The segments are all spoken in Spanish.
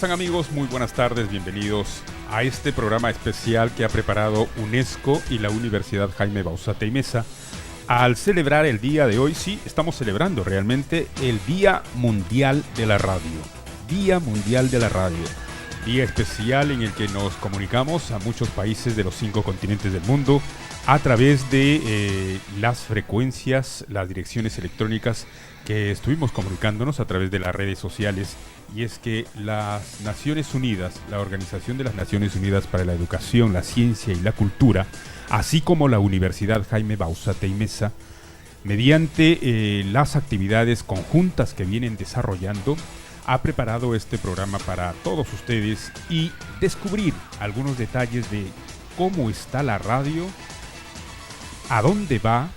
están, amigos? Muy buenas tardes, bienvenidos a este programa especial que ha preparado UNESCO y la Universidad Jaime Bauzá Meza al celebrar el día de hoy. Sí, estamos celebrando realmente el Día Mundial de la Radio. Día Mundial de la Radio. Día especial en el que nos comunicamos a muchos países de los 5 continentes del mundo a través de las frecuencias, las direcciones electrónicas que estuvimos comunicándonos a través de las redes sociales. Y es que las Naciones Unidas, la Organización de las Naciones Unidas para la Educación, la Ciencia y la Cultura, así como la Universidad Jaime Bauzá Meza, mediante las actividades conjuntas que vienen desarrollando, ha preparado este programa para todos ustedes y descubrir algunos detalles de cómo está la radio, a dónde va,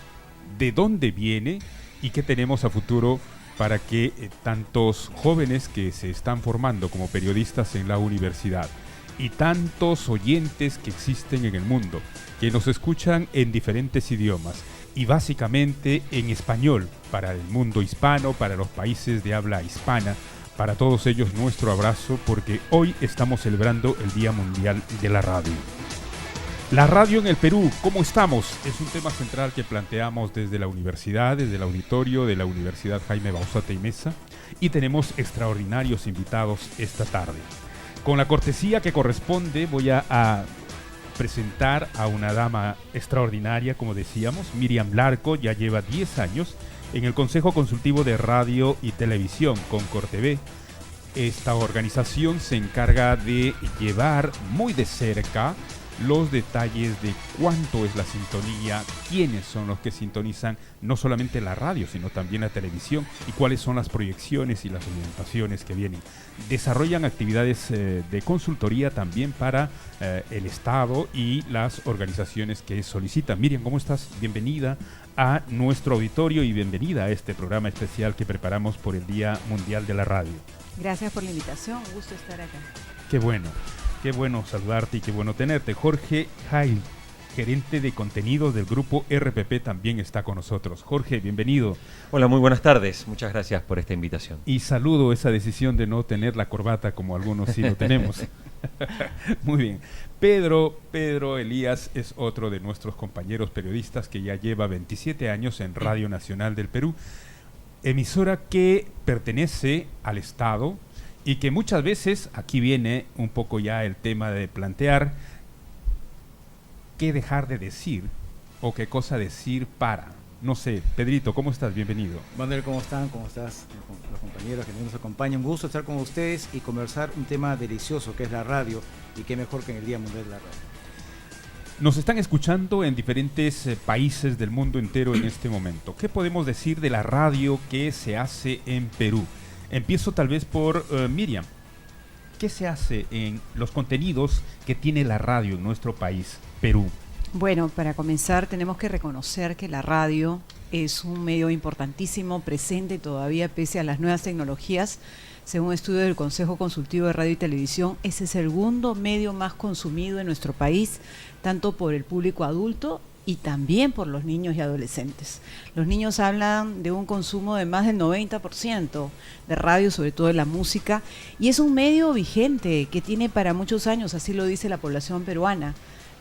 de dónde viene y qué tenemos a futuro para que tantos jóvenes que se están formando como periodistas en la universidad y tantos oyentes que existen en el mundo, que nos escuchan en diferentes idiomas y básicamente en español, para el mundo hispano, para los países de habla hispana, para todos ellos nuestro abrazo, porque hoy estamos celebrando el Día Mundial de la Radio. La radio en el Perú, ¿cómo estamos? Es un tema central que planteamos desde la universidad, desde el auditorio de la Universidad Jaime Bauzá Meza, y tenemos extraordinarios invitados esta tarde. Con la cortesía que corresponde, voy a presentar a una dama extraordinaria, como decíamos. Miriam Larco ya lleva 10 años en el Consejo Consultivo de Radio y Televisión, ConcorTV. Esta organización se encarga de llevar muy de cerca los detalles de cuánto es la sintonía, quiénes son los que sintonizan no solamente la radio, sino también la televisión, y cuáles son las proyecciones y las orientaciones que vienen. Desarrollan actividades de consultoría también para el Estado y las organizaciones que solicitan. Miriam, ¿cómo estás? Bienvenida a nuestro auditorio y bienvenida a este programa especial que preparamos por el Día Mundial de la Radio. Gracias por la invitación, un gusto estar acá. Qué bueno saludarte y qué bueno tenerte. Jorge Jail, gerente de contenidos del grupo RPP, también está con nosotros. Jorge, bienvenido. Hola, muy buenas tardes. Muchas gracias por esta invitación. Y saludo esa decisión de no tener la corbata como algunos sí lo tenemos. Muy bien. Pedro Elías es otro de nuestros compañeros periodistas que ya lleva 27 años en Radio Nacional del Perú, emisora que pertenece al Estado, y que muchas veces, aquí viene un poco ya el tema de plantear qué dejar de decir o qué cosa decir para. No sé, Pedrito, ¿cómo estás? Bienvenido. Manuel, ¿cómo están? ¿Cómo estás? Los compañeros que nos acompañan. Un gusto estar con ustedes y conversar un tema delicioso que es la radio, y qué mejor que en el Día Mundial de la Radio. Nos están escuchando en diferentes países del mundo entero en este momento. ¿Qué podemos decir de la radio que se hace en Perú? Empiezo tal vez por Miriam. ¿Qué se hace en los contenidos que tiene la radio en nuestro país, Perú? Bueno, para comenzar tenemos que reconocer que la radio es un medio importantísimo, presente todavía pese a las nuevas tecnologías. Según un estudio del Consejo Consultivo de Radio y Televisión, es el segundo medio más consumido en nuestro país, tanto por el público adulto y también por los niños y adolescentes. Los niños hablan de un consumo de más del 90% de radio, sobre todo de la música, y es un medio vigente que tiene para muchos años, así lo dice la población peruana.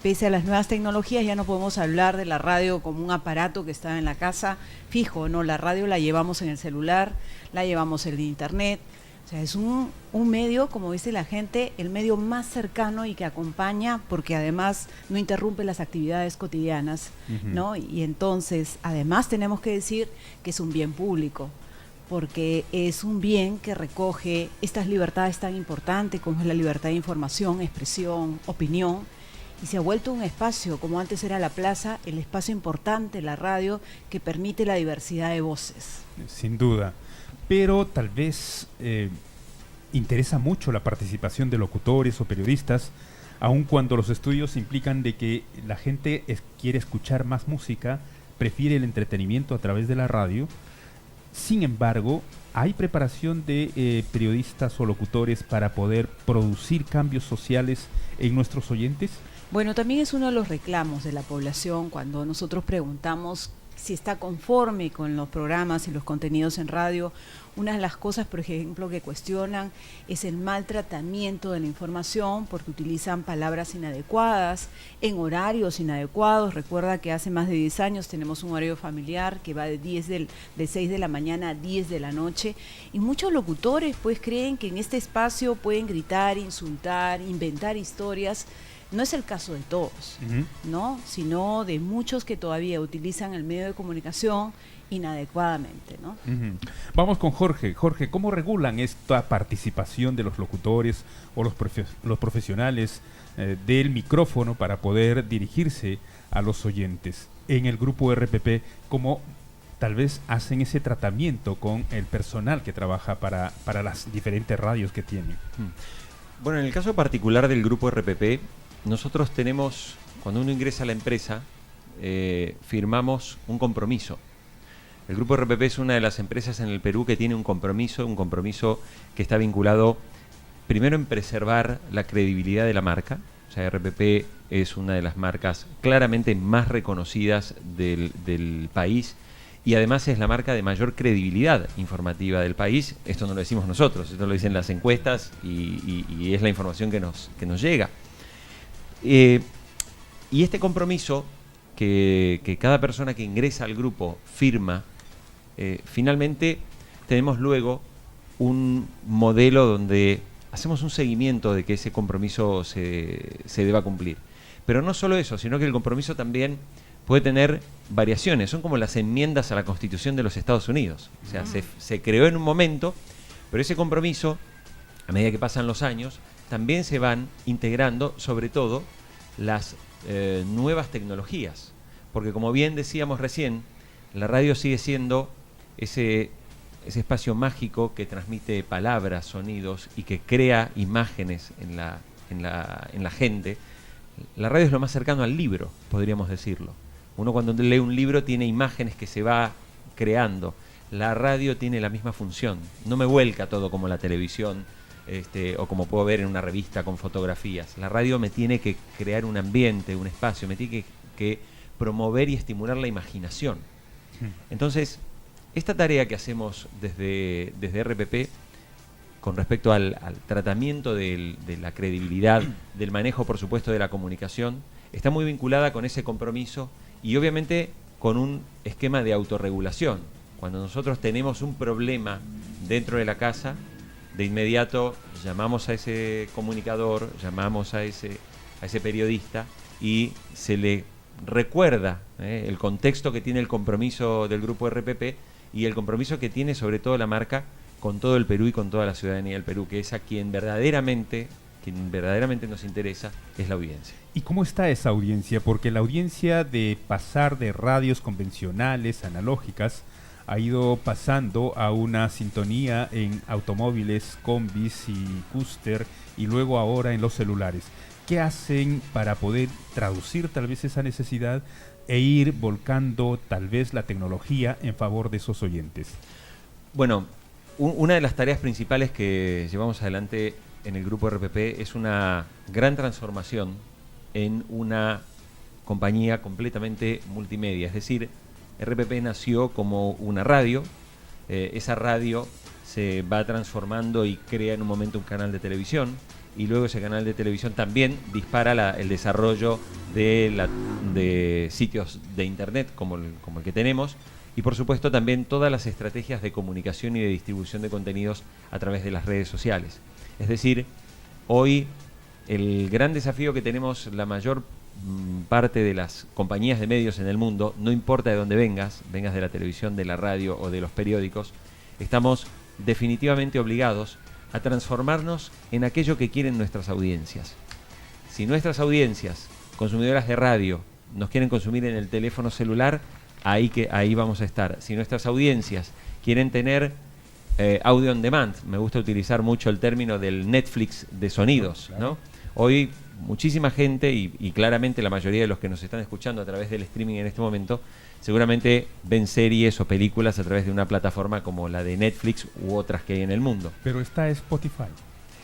Pese a las nuevas tecnologías, ya no podemos hablar de la radio como un aparato que está en la casa fijo, no, la radio la llevamos en el celular, la llevamos en internet. O sea, es un medio, como dice la gente, el medio más cercano y que acompaña, porque además no interrumpe las actividades cotidianas, ¿no? Y entonces, además tenemos que decir que es un bien público, porque es un bien que recoge estas libertades tan importantes como es la libertad de información, expresión, opinión, y se ha vuelto un espacio, como antes era la plaza, el espacio importante, la radio, que permite la diversidad de voces. Sin duda. Pero tal vez interesa mucho la participación de locutores o periodistas, aun cuando los estudios implican de que la gente quiere escuchar más música, prefiere el entretenimiento a través de la radio. Sin embargo, ¿hay preparación de periodistas o locutores para poder producir cambios sociales en nuestros oyentes? Bueno, también es uno de los reclamos de la población cuando nosotros preguntamos si está conforme con los programas y los contenidos en radio. Una de las cosas, por ejemplo, que cuestionan es el maltratamiento de la información porque utilizan palabras inadecuadas, en horarios inadecuados. Recuerda que hace más de 10 años tenemos un horario familiar que va de 6 de la mañana a 10 de la noche, y muchos locutores pues creen que en este espacio pueden gritar, insultar, inventar historias. No es el caso de todos, ¿no? Sino de muchos que todavía utilizan el medio de comunicación inadecuadamente, ¿no? Vamos con Jorge. Jorge, ¿cómo regulan esta participación de los locutores o los profesionales del micrófono para poder dirigirse a los oyentes? En el grupo RPP, ¿cómo tal vez hacen ese tratamiento con el personal que trabaja para las diferentes radios que tienen? Bueno, en el caso particular del grupo RPP, nosotros tenemos, cuando uno ingresa a la empresa, firmamos un compromiso. El grupo RPP es una de las empresas en el Perú que tiene un compromiso que está vinculado primero en preservar la credibilidad de la marca. O sea, RPP es una de las marcas claramente más reconocidas del país, y además es la marca de mayor credibilidad informativa del país. Esto no lo decimos nosotros, esto lo dicen las encuestas y es la información que nos llega. Y este compromiso que cada persona que ingresa al grupo firma, finalmente tenemos luego un modelo donde hacemos un seguimiento de que ese compromiso se deba cumplir. Pero no solo eso, sino que el compromiso también puede tener variaciones. Son como las enmiendas a la Constitución de los Estados Unidos. O sea, se creó en un momento, pero ese compromiso, a medida que pasan los años, también se van integrando, sobre todo, las nuevas tecnologías. Porque como bien decíamos recién, la radio sigue siendo ese espacio mágico que transmite palabras, sonidos y que crea imágenes en la gente. La radio es lo más cercano al libro, podríamos decirlo. Uno cuando lee un libro tiene imágenes que se va creando. La radio tiene la misma función. No me vuelca todo como la televisión, o como puedo ver en una revista con fotografías. La radio me tiene que crear un ambiente, un espacio, me tiene que promover y estimular la imaginación. Entonces, esta tarea que hacemos desde RPP con respecto al tratamiento de la credibilidad, del manejo, por supuesto, de la comunicación, está muy vinculada con ese compromiso y obviamente con un esquema de autorregulación. Cuando nosotros tenemos un problema dentro de la casa, de inmediato llamamos a ese comunicador, llamamos a ese periodista y se le recuerda el contexto que tiene el compromiso del grupo RPP y el compromiso que tiene sobre todo la marca con todo el Perú y con toda la ciudadanía del Perú, que es a quien verdaderamente nos interesa, es la audiencia. ¿Y cómo está esa audiencia? Porque la audiencia de pasar de radios convencionales, analógicas, ha ido pasando a una sintonía en automóviles, combis y cúster, y luego ahora en los celulares. ¿Qué hacen para poder traducir tal vez esa necesidad e ir volcando tal vez la tecnología en favor de esos oyentes? Bueno, una de las tareas principales que llevamos adelante en el grupo RPP es una gran transformación en una compañía completamente multimedia. Es decir, RPP nació como una radio, esa radio se va transformando y crea en un momento un canal de televisión, y luego ese canal de televisión también dispara el desarrollo de sitios de internet como el que tenemos, y por supuesto también todas las estrategias de comunicación y de distribución de contenidos a través de las redes sociales. Es decir, hoy el gran desafío que tenemos la mayor parte de las compañías de medios en el mundo, no importa de dónde vengas de la televisión, de la radio o de los periódicos, estamos definitivamente obligados a transformarnos en aquello que quieren nuestras audiencias. Si nuestras audiencias, consumidoras de radio, nos quieren consumir en el teléfono celular, ahí vamos a estar. Si nuestras audiencias quieren tener audio on demand, me gusta utilizar mucho el término del Netflix de sonidos, ¿no? Hoy muchísima gente y claramente la mayoría de los que nos están escuchando a través del streaming en este momento seguramente ven series o películas a través de una plataforma como la de Netflix u otras que hay en el mundo. Pero está Spotify.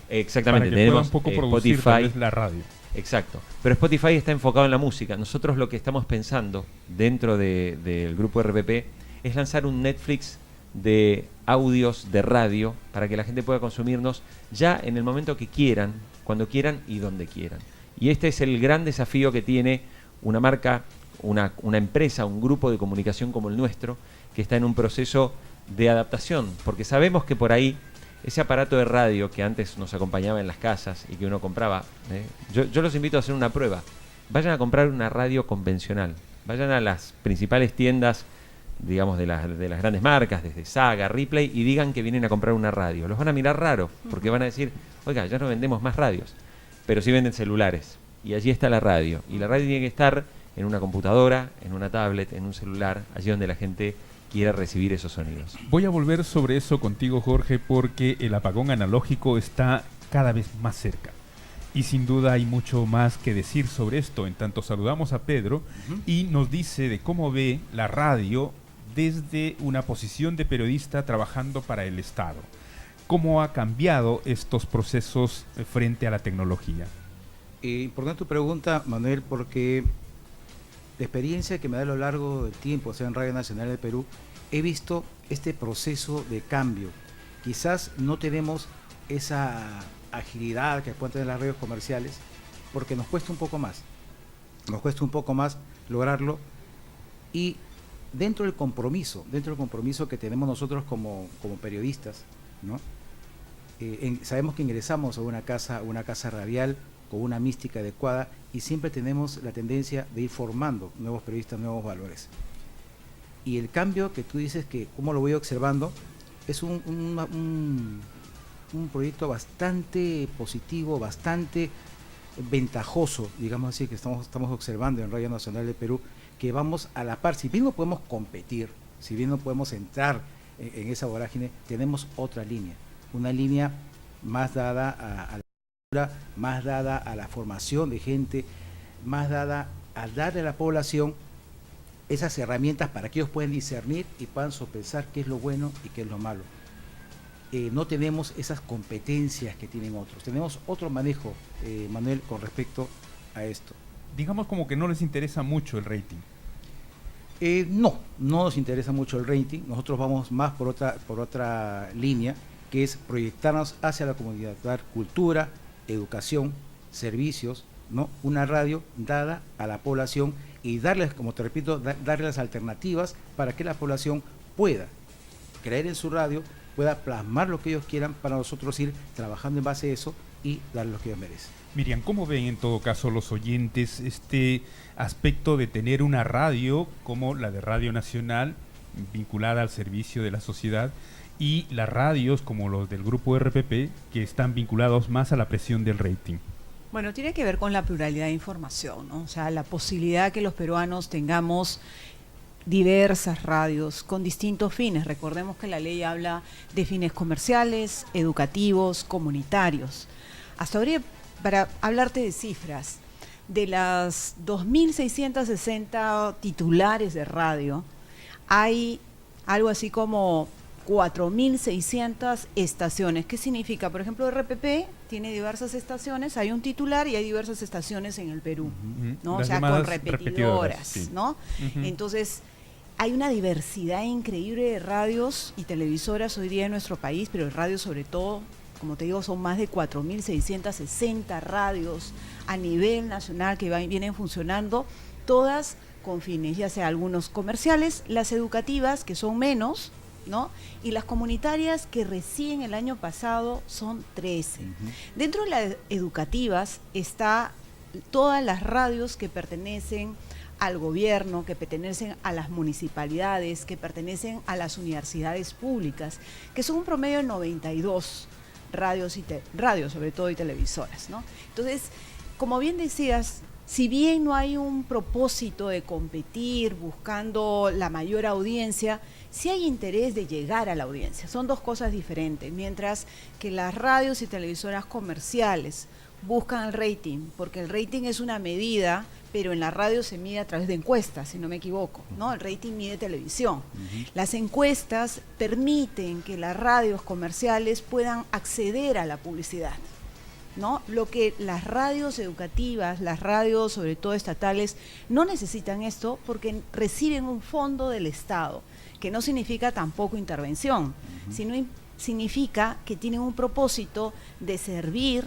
Exactamente, para que tenemos pueda un poco producir Spotify, la radio. Exacto. Pero Spotify está enfocado en la música. Nosotros lo que estamos pensando dentro del grupo RPP es lanzar un Netflix de audios de radio para que la gente pueda consumirnos ya en el momento que quieran, cuando quieran y donde quieran. Y este es el gran desafío que tiene una marca, una empresa, un grupo de comunicación como el nuestro, que está en un proceso de adaptación, porque sabemos que por ahí ese aparato de radio que antes nos acompañaba en las casas y que uno compraba, yo los invito a hacer una prueba. Vayan a comprar una radio convencional, vayan a las principales tiendas, digamos, de las grandes marcas, desde Saga, Ripley, y digan que vienen a comprar una radio. Los van a mirar raro, porque van a decir, oiga, ya no vendemos más radios, pero sí venden celulares, y allí está la radio, y la radio tiene que estar en una computadora, en una tablet, en un celular, allí donde la gente quiera recibir esos sonidos. Voy a volver sobre eso contigo, Jorge, porque el apagón analógico está cada vez más cerca. Y sin duda hay mucho más que decir sobre esto. En tanto saludamos a Pedro y nos dice de cómo ve la radio desde una posición de periodista trabajando para el Estado. ¿Cómo ha cambiado estos procesos frente a la tecnología? Importante tu pregunta, Manuel, porque la experiencia que me da a lo largo del tiempo, o sea, en Radio Nacional del Perú, he visto este proceso de cambio. Quizás no tenemos esa agilidad que pueden tener las radios comerciales, porque nos cuesta un poco más. Nos cuesta un poco más lograrlo. Y dentro del compromiso que tenemos nosotros como periodistas, ¿no? Sabemos que ingresamos a una casa radial con una mística adecuada y siempre tenemos la tendencia de ir formando nuevos periodistas, nuevos valores. Y el cambio que tú dices, que cómo lo voy observando, es un proyecto bastante positivo, bastante ventajoso, digamos así, que estamos observando en Radio Nacional del Perú, que vamos a la par. Si bien no podemos competir, si bien no podemos entrar en esa vorágine, tenemos otra línea, una línea más dada a la cultura, más dada a la formación de gente, más dada a darle a la población esas herramientas para que ellos puedan discernir y puedan sopesar qué es lo bueno y qué es lo malo. No tenemos esas competencias que tienen otros, tenemos otro manejo, Manuel, con respecto a esto. Digamos como que no les interesa mucho el rating. No nos interesa mucho el rating. Nosotros vamos más por otra línea, que es proyectarnos hacia la comunidad, dar cultura, educación, servicios, ¿no? Una radio dada a la población y darles, como te repito, darles las alternativas para que la población pueda creer en su radio, pueda plasmar lo que ellos quieran, para nosotros ir trabajando en base a eso y darles lo que ellos merecen. Miriam, ¿cómo ven en todo caso los oyentes este aspecto de tener una radio como la de Radio Nacional vinculada al servicio de la sociedad y las radios como los del grupo RPP que están vinculados más a la presión del rating? Bueno, tiene que ver con la pluralidad de información, ¿no? O sea, la posibilidad que los peruanos tengamos diversas radios con distintos fines. Recordemos que la ley habla de fines comerciales, educativos, comunitarios. Hasta ahora, para hablarte de cifras, de las 2.660 titulares de radio, hay algo así como 4.600 estaciones. ¿Qué significa? Por ejemplo, RPP tiene diversas estaciones, hay un titular y hay diversas estaciones en el Perú, ¿no? O sea, con repetidoras, sí, ¿no? Entonces, hay una diversidad increíble de radios y televisoras hoy día en nuestro país, pero el radio sobre todo, como te digo, son más de 4.660 radios a nivel nacional que vienen funcionando, todas con fines, ya sea algunos comerciales, las educativas, que son menos, ¿no? Y las comunitarias, que recién el año pasado son 13. Dentro de las educativas está todas las radios que pertenecen al gobierno, que pertenecen a las municipalidades, que pertenecen a las universidades públicas, que son un promedio de 92 radios, radios sobre todo, y televisoras, ¿no? Entonces, como bien decías, si bien no hay un propósito de competir buscando la mayor audiencia, sí hay interés de llegar a la audiencia. Son dos cosas diferentes. Mientras que las radios y televisoras comerciales buscan el rating, porque el rating es una medida, pero en la radio se mide a través de encuestas, si no me equivoco, ¿no? El rating mide televisión. Las encuestas permiten que las radios comerciales puedan acceder a la publicidad, ¿no? Lo que las radios educativas, las radios sobre todo estatales, no necesitan esto porque reciben un fondo del Estado, que no significa tampoco intervención, sino significa que tienen un propósito de servir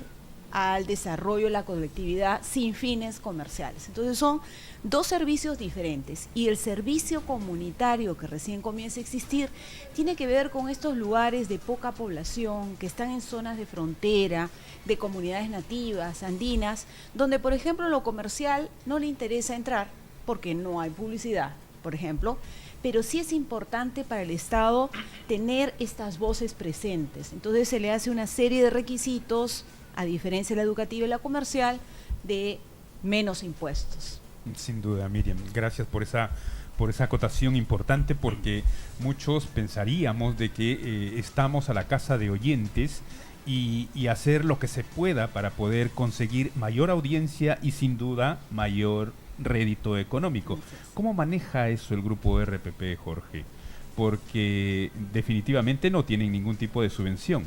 al desarrollo de la colectividad sin fines comerciales. Entonces son dos servicios diferentes, y el servicio comunitario que recién comienza a existir tiene que ver con estos lugares de poca población que están en zonas de frontera, de comunidades nativas, andinas, donde por ejemplo lo comercial no le interesa entrar porque no hay publicidad, por ejemplo, pero sí es importante para el Estado tener estas voces presentes. Entonces se le hace una serie de requisitos, a diferencia de la educativa y la comercial, de menos impuestos. Sin duda, Miriam, gracias por esa acotación importante, porque muchos pensaríamos de que estamos a la casa de oyentes y hacer lo que se pueda para poder conseguir mayor audiencia y sin duda mayor rédito económico. ¿Cómo maneja eso el grupo RPP, Jorge? Porque definitivamente no tienen ningún tipo de subvención.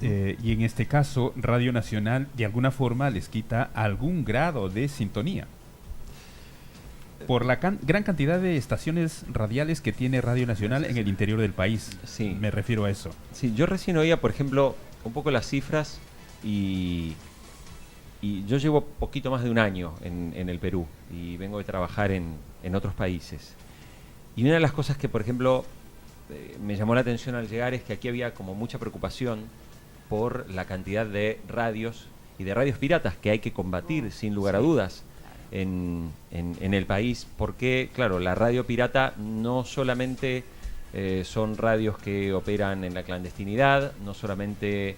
Y en este caso, Radio Nacional de alguna forma les quita algún grado de sintonía. Por la gran cantidad de estaciones radiales que tiene Radio Nacional en el interior del país. Sí. Me refiero a eso. Sí, yo recién oía, por ejemplo, un poco las cifras y yo llevo poquito más de un año en el Perú y vengo de trabajar en otros países. Y una de las cosas que, por ejemplo, me llamó la atención al llegar es que aquí había como mucha preocupación por la cantidad de radios y de radios piratas que hay que combatir, sin lugar a dudas, en el país, porque, claro, la radio pirata no solamente son radios que operan en la clandestinidad, no solamente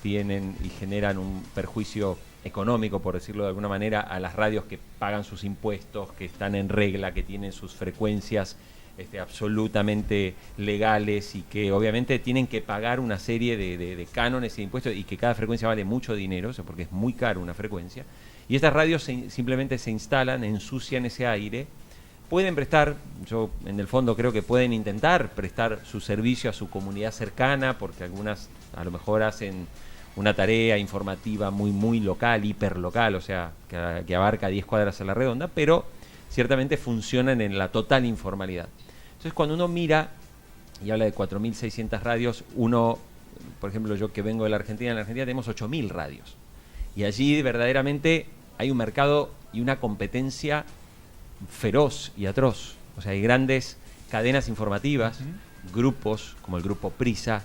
tienen y generan un perjuicio económico, por decirlo de alguna manera, a las radios que pagan sus impuestos, que están en regla, que tienen sus frecuencias absolutamente legales y que obviamente tienen que pagar una serie de cánones y de impuestos, y que cada frecuencia vale mucho dinero, o sea, porque es muy caro una frecuencia. Y estas radios simplemente se instalan, ensucian ese aire, pueden prestar, yo en el fondo creo que pueden intentar prestar su servicio a su comunidad cercana, porque algunas a lo mejor hacen una tarea informativa muy local, hiperlocal, o sea, que abarca 10 cuadras a la redonda, pero ciertamente funcionan en la total informalidad. Entonces, cuando uno mira y habla de 4.600 radios, uno, por ejemplo, yo que vengo de la Argentina, en la Argentina tenemos 8.000 radios. Y allí verdaderamente hay un mercado y una competencia feroz y atroz. O sea, hay grandes cadenas informativas, grupos como el grupo Prisa,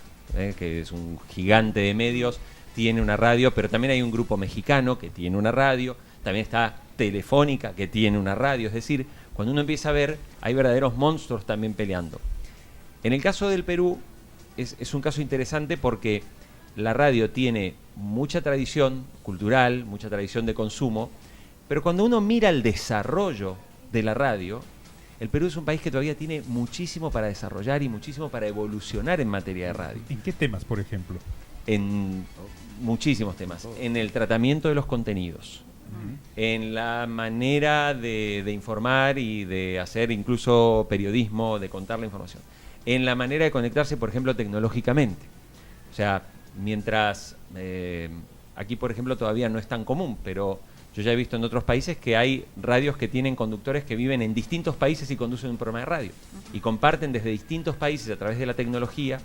que es un gigante de medios, tiene una radio, pero también hay un grupo mexicano que tiene una radio, también está Telefónica que tiene una radio. Es decir, cuando uno empieza a ver, hay verdaderos monstruos también peleando. En el caso del Perú es un caso interesante porque la radio tiene mucha tradición cultural, mucha tradición de consumo, pero cuando uno mira el desarrollo de la radio, el Perú es un país que todavía tiene muchísimo para desarrollar y muchísimo para evolucionar en materia de radio. ¿En qué temas, por ejemplo? En muchísimos temas. En el tratamiento de los contenidos, en la manera de informar y de hacer incluso periodismo, de contar la información, en la manera de conectarse, por ejemplo, tecnológicamente. O sea, mientras aquí, por ejemplo, todavía no es tan común, pero yo ya he visto en otros países que hay radios que tienen conductores que viven en distintos países y conducen un programa de radio. Y comparten desde distintos países, a través de la tecnología,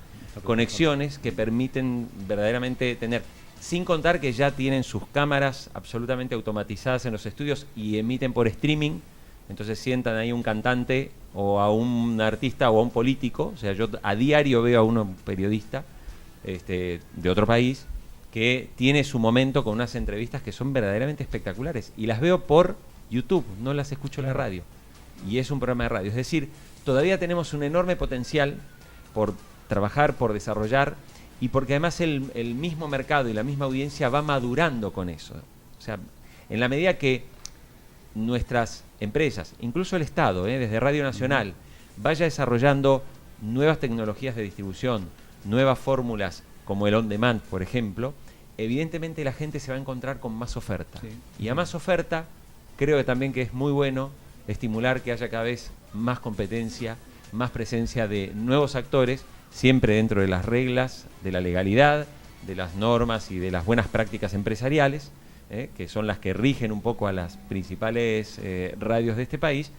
conexiones que permiten verdaderamente tener, sin contar que ya tienen sus cámaras absolutamente automatizadas en los estudios y emiten por streaming. Entonces sientan ahí un cantante o a un artista o a un político. O sea, yo a diario veo a un periodista de otro país que tiene su momento con unas entrevistas que son verdaderamente espectaculares, y las veo por YouTube, no las escucho en la radio, y es un programa de radio. Es decir, todavía tenemos un enorme potencial por trabajar, por desarrollar, y porque además el mismo mercado y la misma audiencia va madurando con eso. O sea, en la medida que nuestras empresas, incluso el Estado, desde Radio Nacional, vaya desarrollando nuevas tecnologías de distribución, nuevas fórmulas como el on demand, por ejemplo, evidentemente la gente se va a encontrar con más oferta. Sí. Y a más oferta, creo que también que es muy bueno estimular que haya cada vez más competencia, más presencia de nuevos actores, siempre dentro de las reglas, de la legalidad de las normas y de las buenas prácticas empresariales, que son las que rigen un poco a las principales radios de este país,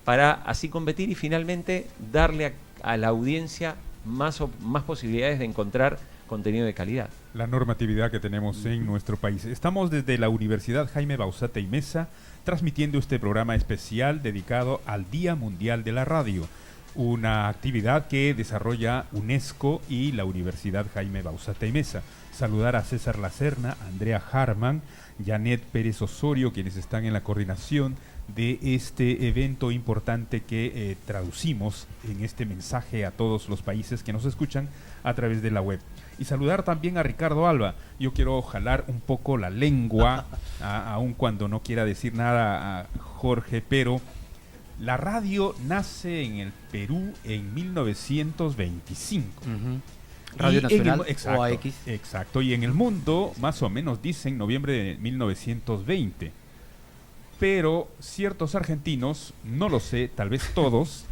para así competir y finalmente darle a la audiencia más posibilidades de encontrar contenido de calidad. La normatividad que tenemos en nuestro país. Estamos desde la Universidad Jaime Bauzá Teimesa transmitiendo este programa especial dedicado al Día Mundial de la Radio, una actividad que desarrolla UNESCO y la Universidad Jaime Bauzá Teimesa. Saludar a César Lacerna, Andrea Harman, Janet Pérez Osorio, quienes están en la coordinación de este evento importante que traducimos en este mensaje a todos los países que nos escuchan a través de la web. Y saludar también a Ricardo Alba. Yo quiero jalar un poco la lengua, aun cuando no quiera decir nada a Jorge, pero la radio nace en el Perú en 1925. Radio Nacional exacto, OAX. Exacto, y en el mundo más o menos dicen noviembre de 1920. Pero ciertos argentinos, no lo sé, tal vez todos,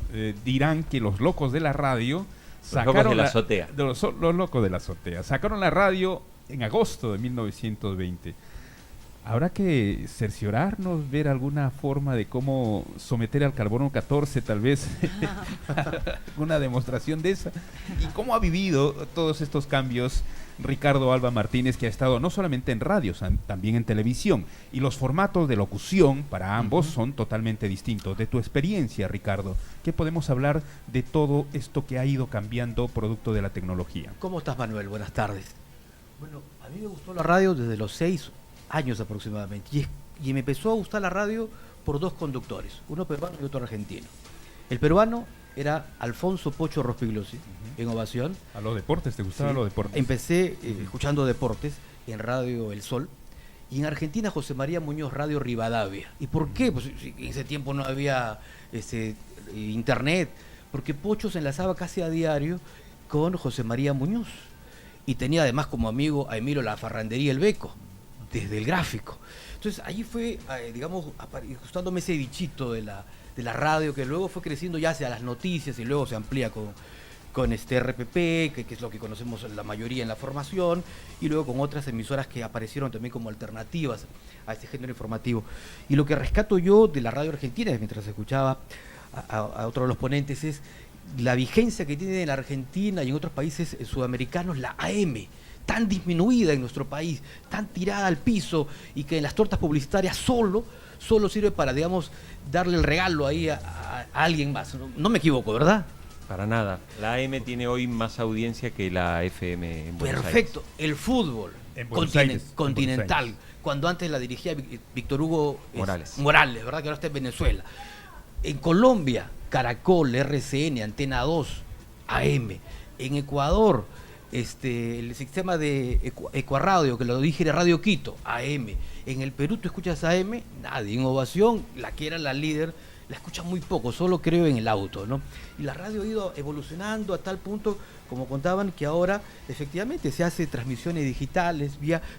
dirán que los locos de la radio sacaron locos de la azotea. Los locos de la azotea. Sacaron la radio en agosto de 1920. Habrá que cerciorarnos, ver alguna forma de cómo someter al carbono 14, tal vez, una demostración de esa. Y cómo ha vivido todos estos cambios Ricardo Alba Martínez, que ha estado no solamente en radio, también en televisión. Y los formatos de locución para ambos son totalmente distintos. De tu experiencia, Ricardo, ¿qué podemos hablar de todo esto que ha ido cambiando producto de la tecnología? ¿Cómo estás, Manuel? Buenas tardes. Bueno, a mí me gustó la radio desde los 6 años aproximadamente. Y me empezó a gustar la radio por dos conductores, uno peruano y otro argentino. El peruano era Alfonso Pocho Rospigliosi, en Ovación. ¿A los deportes? ¿Te gustaba los deportes? Empecé escuchando deportes en Radio El Sol. Y en Argentina, José María Muñoz, Radio Rivadavia. ¿Y por qué? Pues en ese tiempo no había internet. Porque Pocho se enlazaba casi a diario con José María Muñoz. Y tenía además como amigo a Emilio La Farrandería El Beco, desde el gráfico. Entonces allí fue, digamos, gustándome ese bichito de la radio, que luego fue creciendo ya hacia las noticias y luego se amplía con este RPP, que es lo que conocemos la mayoría en la formación, y luego con otras emisoras que aparecieron también como alternativas a este género informativo. Y lo que rescato yo de la radio argentina, mientras escuchaba a otro de los ponentes, es la vigencia que tiene en la Argentina y en otros países sudamericanos la AM, tan disminuida en nuestro país, tan tirada al piso, y que en las tortas publicitarias solo sirve para, digamos, darle el regalo ahí a alguien más. No me equivoco, ¿verdad? Para nada. La AM tiene hoy más audiencia que la FM en Buenos Perfecto. Aires. El fútbol En Buenos Aires, continental, en Buenos Aires. cuando antes la dirigía Víctor Hugo Morales, ¿verdad? Que ahora está en Venezuela. En Colombia, Caracol, RCN, Antena 2, AM. En Ecuador, el sistema de Ecuaradio, que lo dirige Radio Quito, AM. En el Perú tú escuchas AM, nadie. En Ovación, la que era la líder, la escucha muy poco, solo creo en el auto, ¿no? Y la radio ha ido evolucionando a tal punto, como contaban, que ahora efectivamente se hace transmisiones digitales,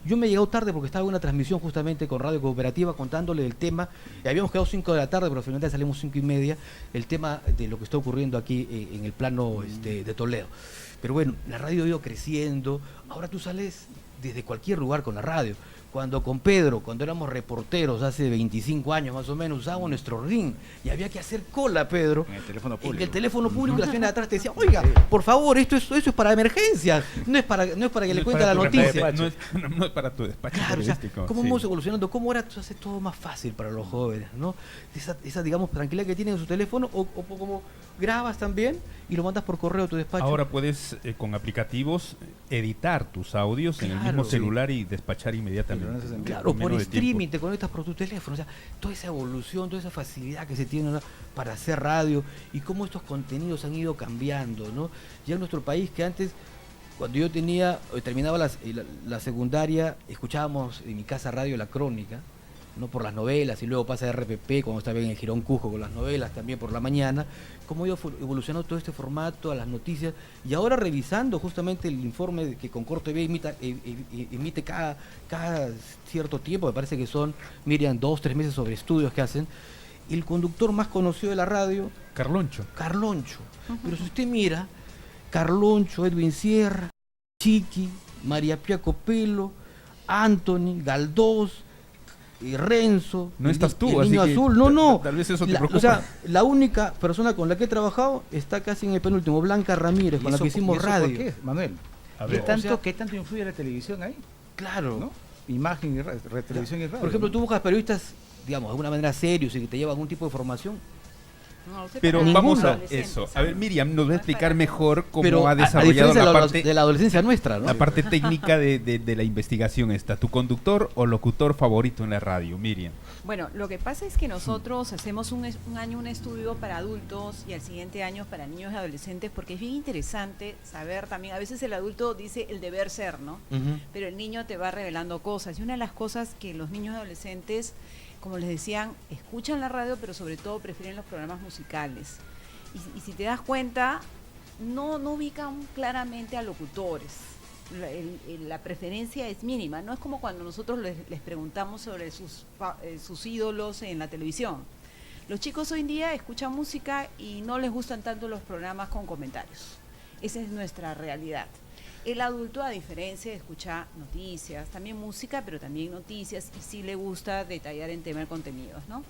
yo me he llegado tarde porque estaba en una transmisión justamente con Radio Cooperativa contándole el tema, y habíamos quedado 5 de la tarde, pero finalmente salimos 5:30, el tema de lo que está ocurriendo aquí en el plano de Toledo. Pero bueno, la radio ha ido creciendo, ahora tú sales desde cualquier lugar con la radio. Cuando con Pedro, cuando éramos reporteros hace 25 años más o menos, usábamos nuestro ring y había que hacer cola, Pedro. En el teléfono público. En el teléfono público, la señora de atrás te decía, oiga, por favor, eso es para emergencias, no es para que le cuente la noticia. No es para tu despacho Claro, o sea, periodístico. cómo vamos evolucionando, cómo ahora tú haces todo más fácil para los jóvenes, ¿no? Esa digamos, tranquilidad que tienen en su teléfono, o como grabas también y lo mandas por correo a tu despacho. Ahora puedes, con aplicativos, editar tus audios en el mismo celular y despachar inmediatamente. Claro, por menos de streaming tiempo. te conectas por tu teléfono. O sea, toda esa evolución, toda esa facilidad que se tiene, ¿no?, para hacer radio, y cómo estos contenidos han ido cambiando, ¿no? Ya en nuestro país, que antes, cuando yo terminaba la secundaria, escuchábamos en mi casa Radio La Crónica, ¿no?, por las novelas, y luego pasa a RPP cuando estaba en el Girón Cusco con las novelas también por la mañana. Cómo ha ido evolucionando todo este formato a las noticias, y ahora revisando justamente el informe que Concord TV emite cada cierto tiempo, me parece que son, Miriam, 2-3 meses sobre estudios que hacen. El conductor más conocido de la radio, Carloncho. Pero si usted mira, Carloncho, Edwin Sierra, Chiqui, María Pía Copelo, Anthony, Galdós, Renzo. No estás tú, el así Niño que Azul. No. tal vez eso te O preocupa. sea, la única persona con la que he trabajado está casi en el penúltimo, Blanca Ramírez, ¿Y con la eso- que hicimos y eso radio. ¿Por qué, Manuel? A ¿Qué ver, tanto, o sea- ¿Qué tanto influye la televisión ahí? Claro. ¿No? Imagen y televisión y radio. Por ejemplo, ¿no? tú buscas periodistas, digamos, de alguna manera serios y que te llevan algún tipo de formación. No, usted pero para vamos a adolescentes, eso. A ¿sabes? ver, Miriam nos va a No es explicar para- mejor cómo Pero ha a desarrollado diferencia la de parte, de la adolescencia nuestra, ¿no? la parte técnica de la investigación esta. ¿Tu conductor o locutor favorito en la radio, Miriam? Bueno, lo que pasa es que nosotros hacemos un año un estudio para adultos y al siguiente año para niños y adolescentes, porque es bien interesante saber también, a veces el adulto dice el deber ser, ¿no? Ujú. Pero el niño te va revelando cosas. Y una de las cosas que los niños y adolescentes, como les decían, escuchan la radio, pero sobre todo prefieren los programas musicales. Y si te das cuenta, no ubican claramente a locutores. La preferencia es mínima. No es como cuando nosotros les preguntamos sobre sus ídolos en la televisión. Los chicos hoy en día escuchan música y no les gustan tanto los programas con comentarios. Esa es nuestra realidad. El adulto, a diferencia, escucha noticias, también música, pero también noticias, y sí le gusta detallar en tema de contenidos, ¿no?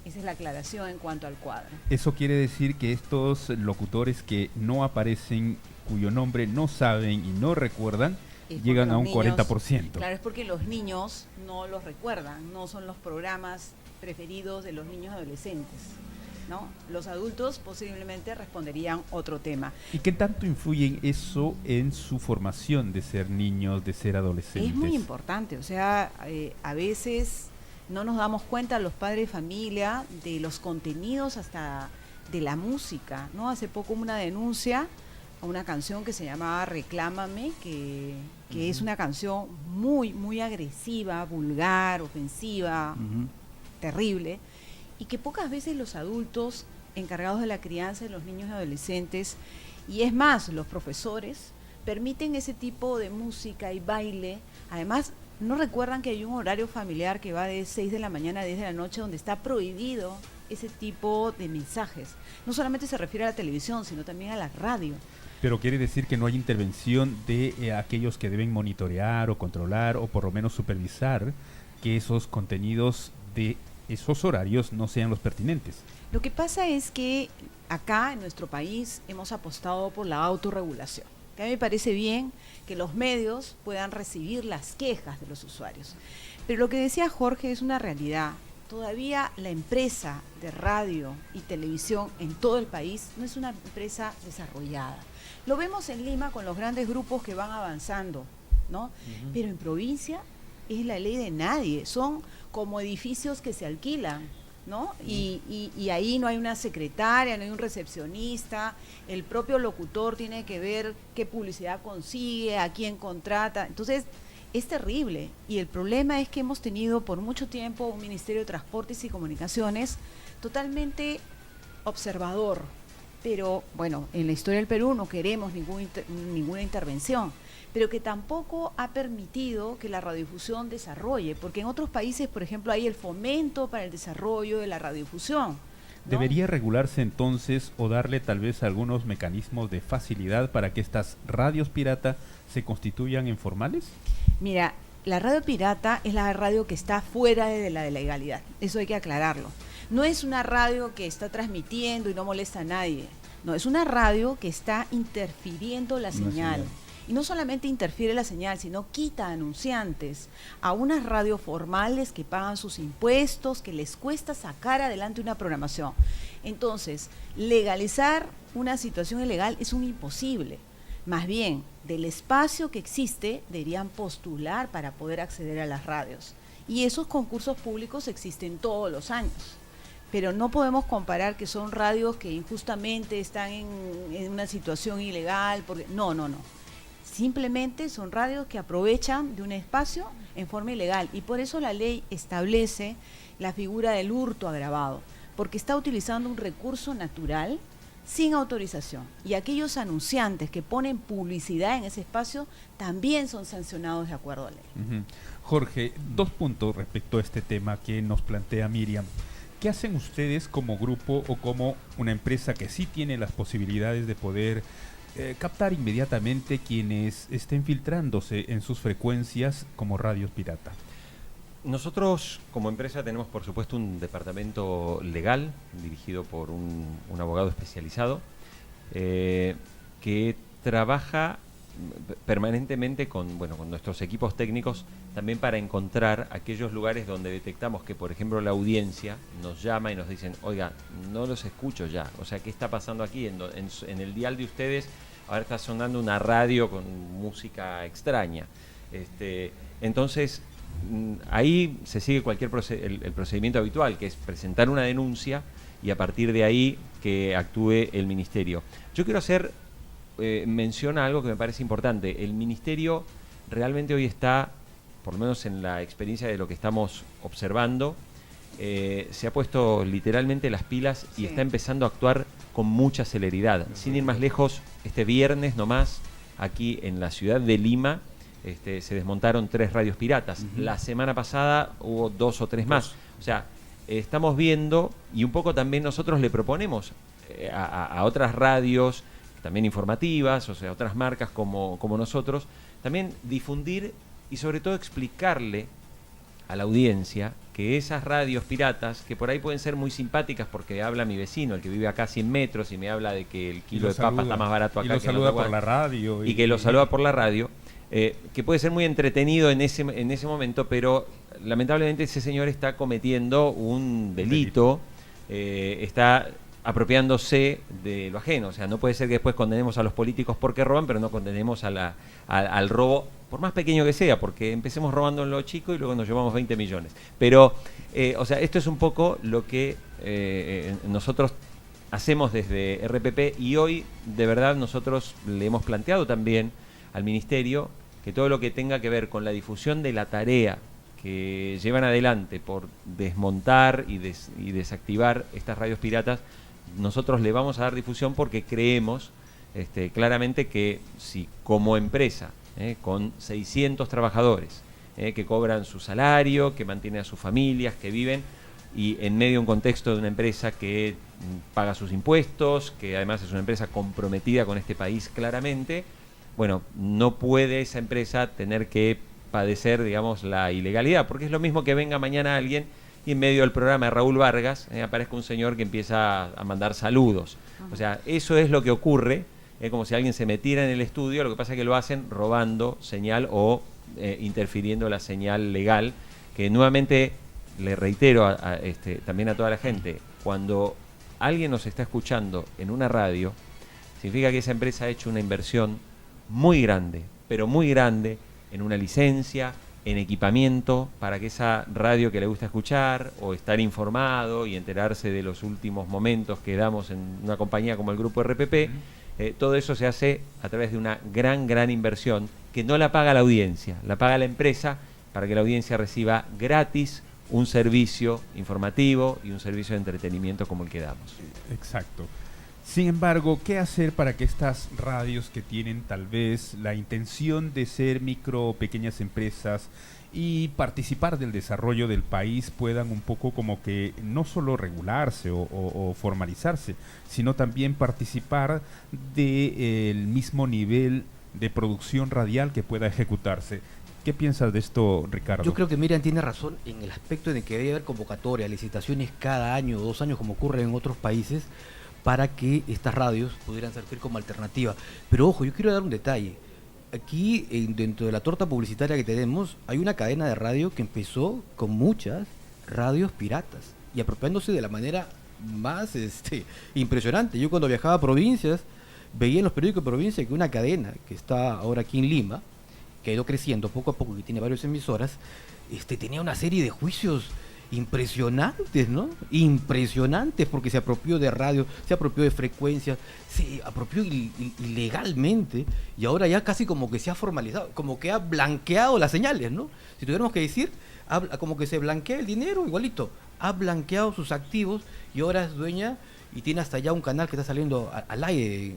Esa es la aclaración en cuanto al cuadro. Eso quiere decir que estos locutores que no aparecen, cuyo nombre no saben y no recuerdan, Es porque llegan a los un niños- 40%. Claro, es porque los niños no los recuerdan, no son los programas preferidos de los niños adolescentes, ¿no? Los adultos posiblemente responderían otro tema. ¿Y qué tanto influye eso en su formación de ser niños, de ser adolescentes? Es muy importante, o sea, a veces no nos damos cuenta los padres de familia de los contenidos hasta de la música, ¿no? Hace poco hubo una denuncia a una canción que se llamaba Reclámame, que es una canción muy agresiva, vulgar, ofensiva, Ujú. terrible, y que pocas veces los adultos encargados de la crianza de los niños y adolescentes, y es más, los profesores, permiten ese tipo de música y baile. Además, no recuerdan que hay un horario familiar que va de 6 de la mañana a 10 de la noche donde está prohibido ese tipo de mensajes. No solamente se refiere a la televisión, sino también a la radio. Pero quiere decir que no hay intervención de aquellos que deben monitorear o controlar o por lo menos supervisar que esos contenidos de esos horarios no sean los pertinentes. Lo que pasa es que acá en nuestro país hemos apostado por la autorregulación. Que a mí me parece bien que los medios puedan recibir las quejas de los usuarios. Pero lo que decía Jorge es una realidad. Todavía la empresa de radio y televisión en todo el país no es una empresa desarrollada. Lo vemos en Lima con los grandes grupos que van avanzando, ¿no? Pero en provincia es la ley de nadie. Son como edificios que se alquilan, ¿no? Y ahí no hay una secretaria, no hay un recepcionista, el propio locutor tiene que ver qué publicidad consigue, a quién contrata. Entonces, es terrible. Y el problema es que hemos tenido por mucho tiempo un Ministerio de Transportes y Comunicaciones totalmente observador. Pero, bueno, en la historia del Perú no queremos ninguna intervención, pero que tampoco ha permitido que la radiodifusión desarrolle, porque en otros países, por ejemplo, hay el fomento para el desarrollo de la radiodifusión, ¿no? ¿Debería regularse entonces o darle tal vez algunos mecanismos de facilidad para que estas radios pirata se constituyan en formales? Mira, la radio pirata es la radio que está fuera de la legalidad, eso hay que aclararlo. No es una radio que está transmitiendo y no molesta a nadie, no, es una radio que está interfiriendo la señal. Y no solamente interfiere la señal, sino quita anunciantes a unas radios formales que pagan sus impuestos, que les cuesta sacar adelante una programación. Entonces, legalizar una situación ilegal es un imposible. Más bien, del espacio que existe, deberían postular para poder acceder a las radios. Y esos concursos públicos existen todos los años. Pero no podemos comparar que son radios que injustamente están en una situación ilegal, porque no. Simplemente son radios que aprovechan de un espacio en forma ilegal y por eso la ley establece la figura del hurto agravado, porque está utilizando un recurso natural sin autorización y aquellos anunciantes que ponen publicidad en ese espacio también son sancionados de acuerdo a la ley. Ujú. Jorge, 2 puntos respecto a este tema que nos plantea Miriam. ¿Qué hacen ustedes como grupo o como una empresa que sí tiene las posibilidades de poder captar inmediatamente quienes estén filtrándose en sus frecuencias como radios pirata? Nosotros como empresa tenemos por supuesto un departamento legal dirigido por un abogado especializado que trabaja permanentemente con nuestros equipos técnicos también para encontrar aquellos lugares donde detectamos que, por ejemplo, la audiencia nos llama y nos dicen, oiga, no los escucho ya, o sea, ¿qué está pasando aquí? En el dial de ustedes ahora está sonando una radio con música extraña. Entonces, ahí se sigue el procedimiento habitual, que es presentar una denuncia y a partir de ahí que actúe el ministerio. Yo quiero hacer mención a algo que me parece importante. El ministerio realmente hoy está, por lo menos en la experiencia de lo que estamos observando, se ha puesto literalmente las pilas y está empezando a actuar con mucha celeridad. Sin ir más lejos, este viernes nomás, aquí en la ciudad de Lima, se desmontaron 3 radios piratas. La semana pasada hubo 2 o 3 más. O sea, estamos viendo, y un poco también nosotros le proponemos a otras radios, también informativas, o sea, otras marcas como nosotros, también difundir y sobre todo explicarle a la audiencia que esas radios piratas, que por ahí pueden ser muy simpáticas porque habla mi vecino, el que vive acá a 100 metros y me habla de que el kilo de papa está más barato acá. Y lo saluda por la radio. Y que lo saluda por la radio, que puede ser muy entretenido en ese momento, pero lamentablemente ese señor está cometiendo un delito, está apropiándose de lo ajeno. O sea, no puede ser que después condenemos a los políticos porque roban, pero no condenemos al robo, por más pequeño que sea, porque empecemos robando en lo chico y luego nos llevamos 20 millones. Pero, o sea, esto es un poco lo que nosotros hacemos desde RPP, y hoy, de verdad, nosotros le hemos planteado también al Ministerio que todo lo que tenga que ver con la difusión de la tarea que llevan adelante por desmontar y desactivar estas radios piratas, nosotros le vamos a dar difusión porque creemos claramente que si como empresa, con 600 trabajadores que cobran su salario, que mantienen a sus familias, que viven, y en medio de un contexto de una empresa que paga sus impuestos, que además es una empresa comprometida con este país claramente, bueno, no puede esa empresa tener que padecer, digamos, la ilegalidad, porque es lo mismo que venga mañana alguien y en medio del programa de Raúl Vargas aparezca un señor que empieza a mandar saludos. O sea, eso es lo que ocurre, como si alguien se metiera en el estudio, lo que pasa es que lo hacen robando señal o interfiriendo la señal legal, que nuevamente le reitero también a toda la gente, cuando alguien nos está escuchando en una radio, significa que esa empresa ha hecho una inversión muy grande, pero muy grande, en una licencia, en equipamiento, para que esa radio que le gusta escuchar o estar informado y enterarse de los últimos momentos que damos en una compañía como el Grupo RPP, todo eso se hace a través de una gran inversión que no la paga la audiencia, la paga la empresa, para que la audiencia reciba gratis un servicio informativo y un servicio de entretenimiento como el que damos. Exacto. Sin embargo, ¿qué hacer para que estas radios que tienen tal vez la intención de ser micro o pequeñas empresas y participar del desarrollo del país puedan un poco como que no solo regularse o formalizarse, sino también participar del mismo nivel de producción radial que pueda ejecutarse? ¿Qué piensas de esto, Ricardo? Yo creo que Miriam tiene razón en el aspecto de que debe haber convocatorias, licitaciones cada año o 2 años, como ocurre en otros países, para que estas radios pudieran servir como alternativa. Pero ojo, yo quiero dar un detalle. Aquí, dentro de la torta publicitaria que tenemos, hay una cadena de radio que empezó con muchas radios piratas y apropiándose de la manera más impresionante. Yo cuando viajaba a provincias, veía en los periódicos de provincia que una cadena que está ahora aquí en Lima, que ha ido creciendo poco a poco, que tiene varias emisoras, tenía una serie de juicios impresionantes, ¿no? Impresionantes, porque se apropió de radio, se apropió de frecuencias, se apropió ilegalmente, y ahora ya casi como que se ha formalizado, como que ha blanqueado las señales, ¿no? Si tuviéramos que decir, como que se blanquea el dinero, igualito, ha blanqueado sus activos y ahora es dueña y tiene hasta ya un canal que está saliendo al aire,